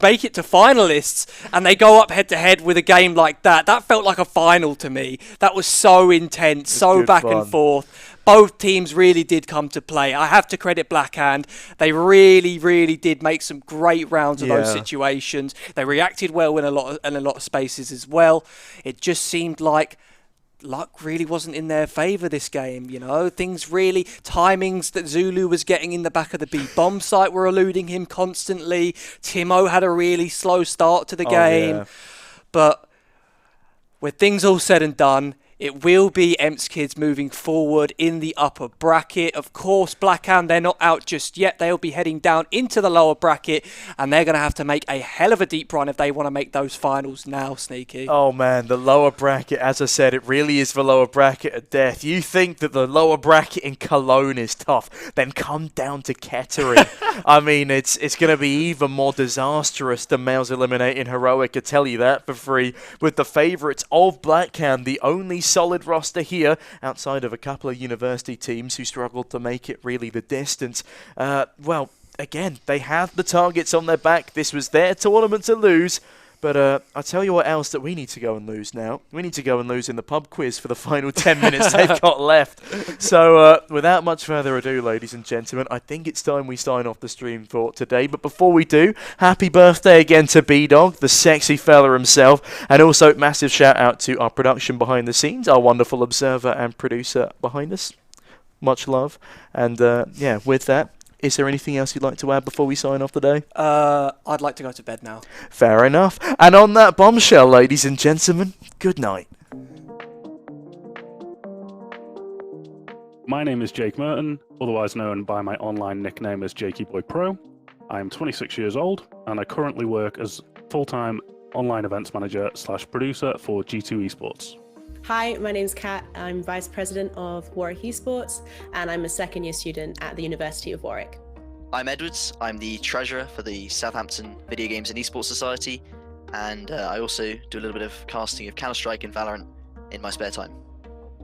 make it to finalists, and they go up head-to-head with a game like that. That felt like a final to me. That was so intense, so back and forth. Both teams really did come to play. I have to credit Blackhand. They really did make some great rounds of those situations. They reacted well in a lot of spaces as well. It just seemed like luck really wasn't in their favour this game, you know. Timings that Zulu was getting in the back of the B bomb site were eluding him constantly. Timo had a really slow start to the game. Yeah. But with things all said and done, it will be EPIC kids moving forward in the upper bracket. Of course, Blackhand, they're not out just yet. They'll be heading down into the lower bracket, and they're going to have to make a hell of a deep run if they want to make those finals now, Sneaky. Oh, man, the lower bracket, as I said, it really is the lower bracket of death. You think that the lower bracket in Cologne is tough, then come down to Kettering. I mean, it's going to be even more disastrous than Males eliminating Heroic, I tell you that for free, with the favourites of Blackhand, the only solid roster here, outside of a couple of university teams who struggled to make it really the distance. Well, again, they have the targets on their back. This was their tournament to lose. But I'll tell you what else that we need to go and lose now. We need to go and lose in the pub quiz for the final 10 minutes they've got left. So without much further ado, ladies and gentlemen, I think it's time we sign off the stream for today. But before we do, happy birthday again to B-Dog, the sexy fella himself. And also massive shout out to our production behind the scenes, our wonderful observer and producer behind us. Much love. And yeah, with that, is there anything else you'd like to add before we sign off today? I'd like to go to bed now. Fair enough. And on that bombshell, ladies and gentlemen, good night. My name is Jake Merton, otherwise known by my online nickname as Jakey Boy Pro. I am 26 years old, and I currently work as full-time online events manager / producer for G2 Esports. Hi, my name's Kat. I'm Vice President of Warwick Esports, and I'm a second-year student at the University of Warwick. I'm Edwards. I'm the treasurer for the Southampton Video Games and Esports Society, and I also do a little bit of casting of Counter-Strike and Valorant in my spare time.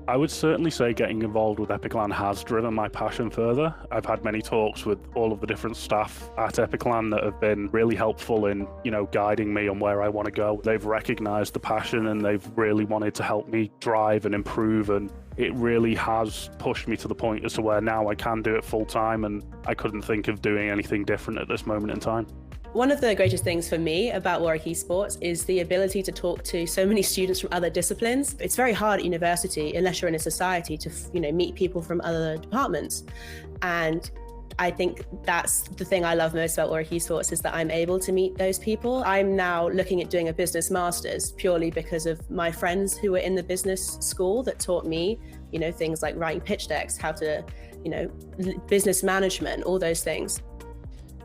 I would certainly say getting involved with EPIC has driven my passion further. I've had many talks with all of the different staff at EPIC that have been really helpful in, guiding me on where I want to go. They've recognized the passion and they've really wanted to help me drive and improve, and it really has pushed me to the point as to where now I can do it full time, and I couldn't think of doing anything different at this moment in time. One of the greatest things for me about Warwick Esports is the ability to talk to so many students from other disciplines. It's very hard at university, unless you're in a society, to meet people from other departments. And I think that's the thing I love most about Warwick Esports, is that I'm able to meet those people. I'm now looking at doing a business master's purely because of my friends who were in the business school that taught me, things like writing pitch decks, how to, business management, all those things.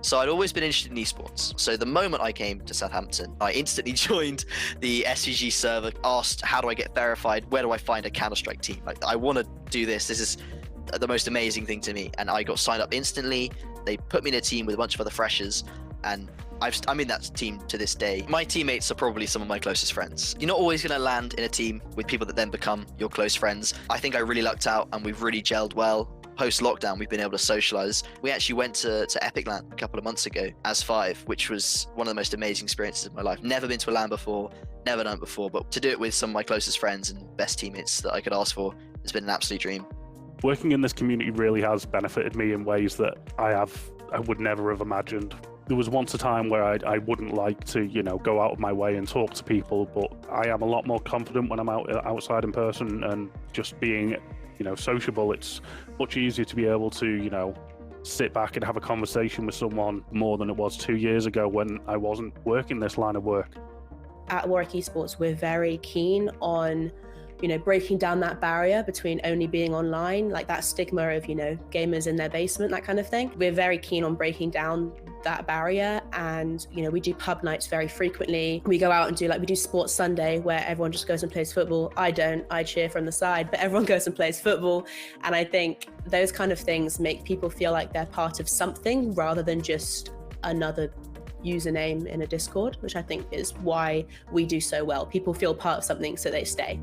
So I'd always been interested in esports. So the moment I came to Southampton, I instantly joined the SVG server, asked how do I get verified, where do I find a Counter-Strike team? Like, I want to do this. This is the most amazing thing to me. And I got signed up instantly. They put me in a team with a bunch of other freshers, and I'm in that team to this day. My teammates are probably some of my closest friends. You're not always going to land in a team with people that then become your close friends. I think I really lucked out and we've really gelled well. Post-lockdown, we've been able to socialize. We actually went to Epic LAN a couple of months ago as 5, which was one of the most amazing experiences of my life. Never been to a LAN before, never done it before, but to do it with some of my closest friends and best teammates that I could ask for has been an absolute dream. Working in this community really has benefited me in ways that I would never have imagined. There was once a time where I wouldn't like to, go out of my way and talk to people, but I am a lot more confident when I'm outside in person and just being sociable. It's much easier to be able to, sit back and have a conversation with someone more than it was 2 years ago when I wasn't working this line of work. At Warwick Esports, we're very keen on, breaking down that barrier between only being online, like that stigma of, gamers in their basement, that kind of thing. We're very keen on breaking down that barrier, and we do pub nights very frequently. We go out and we do Sports Sunday, where everyone just goes and plays football. I cheer from the side, but everyone goes and plays football. And I think those kind of things make people feel like they're part of something rather than just another username in a Discord, which I think is why we do so well. People feel part of something, so they stay.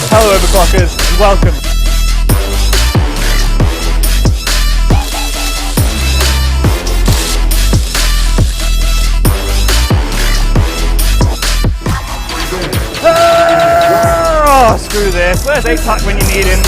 Hello overclockers, and welcome. Oh, screw this. Where's APIC when you need him?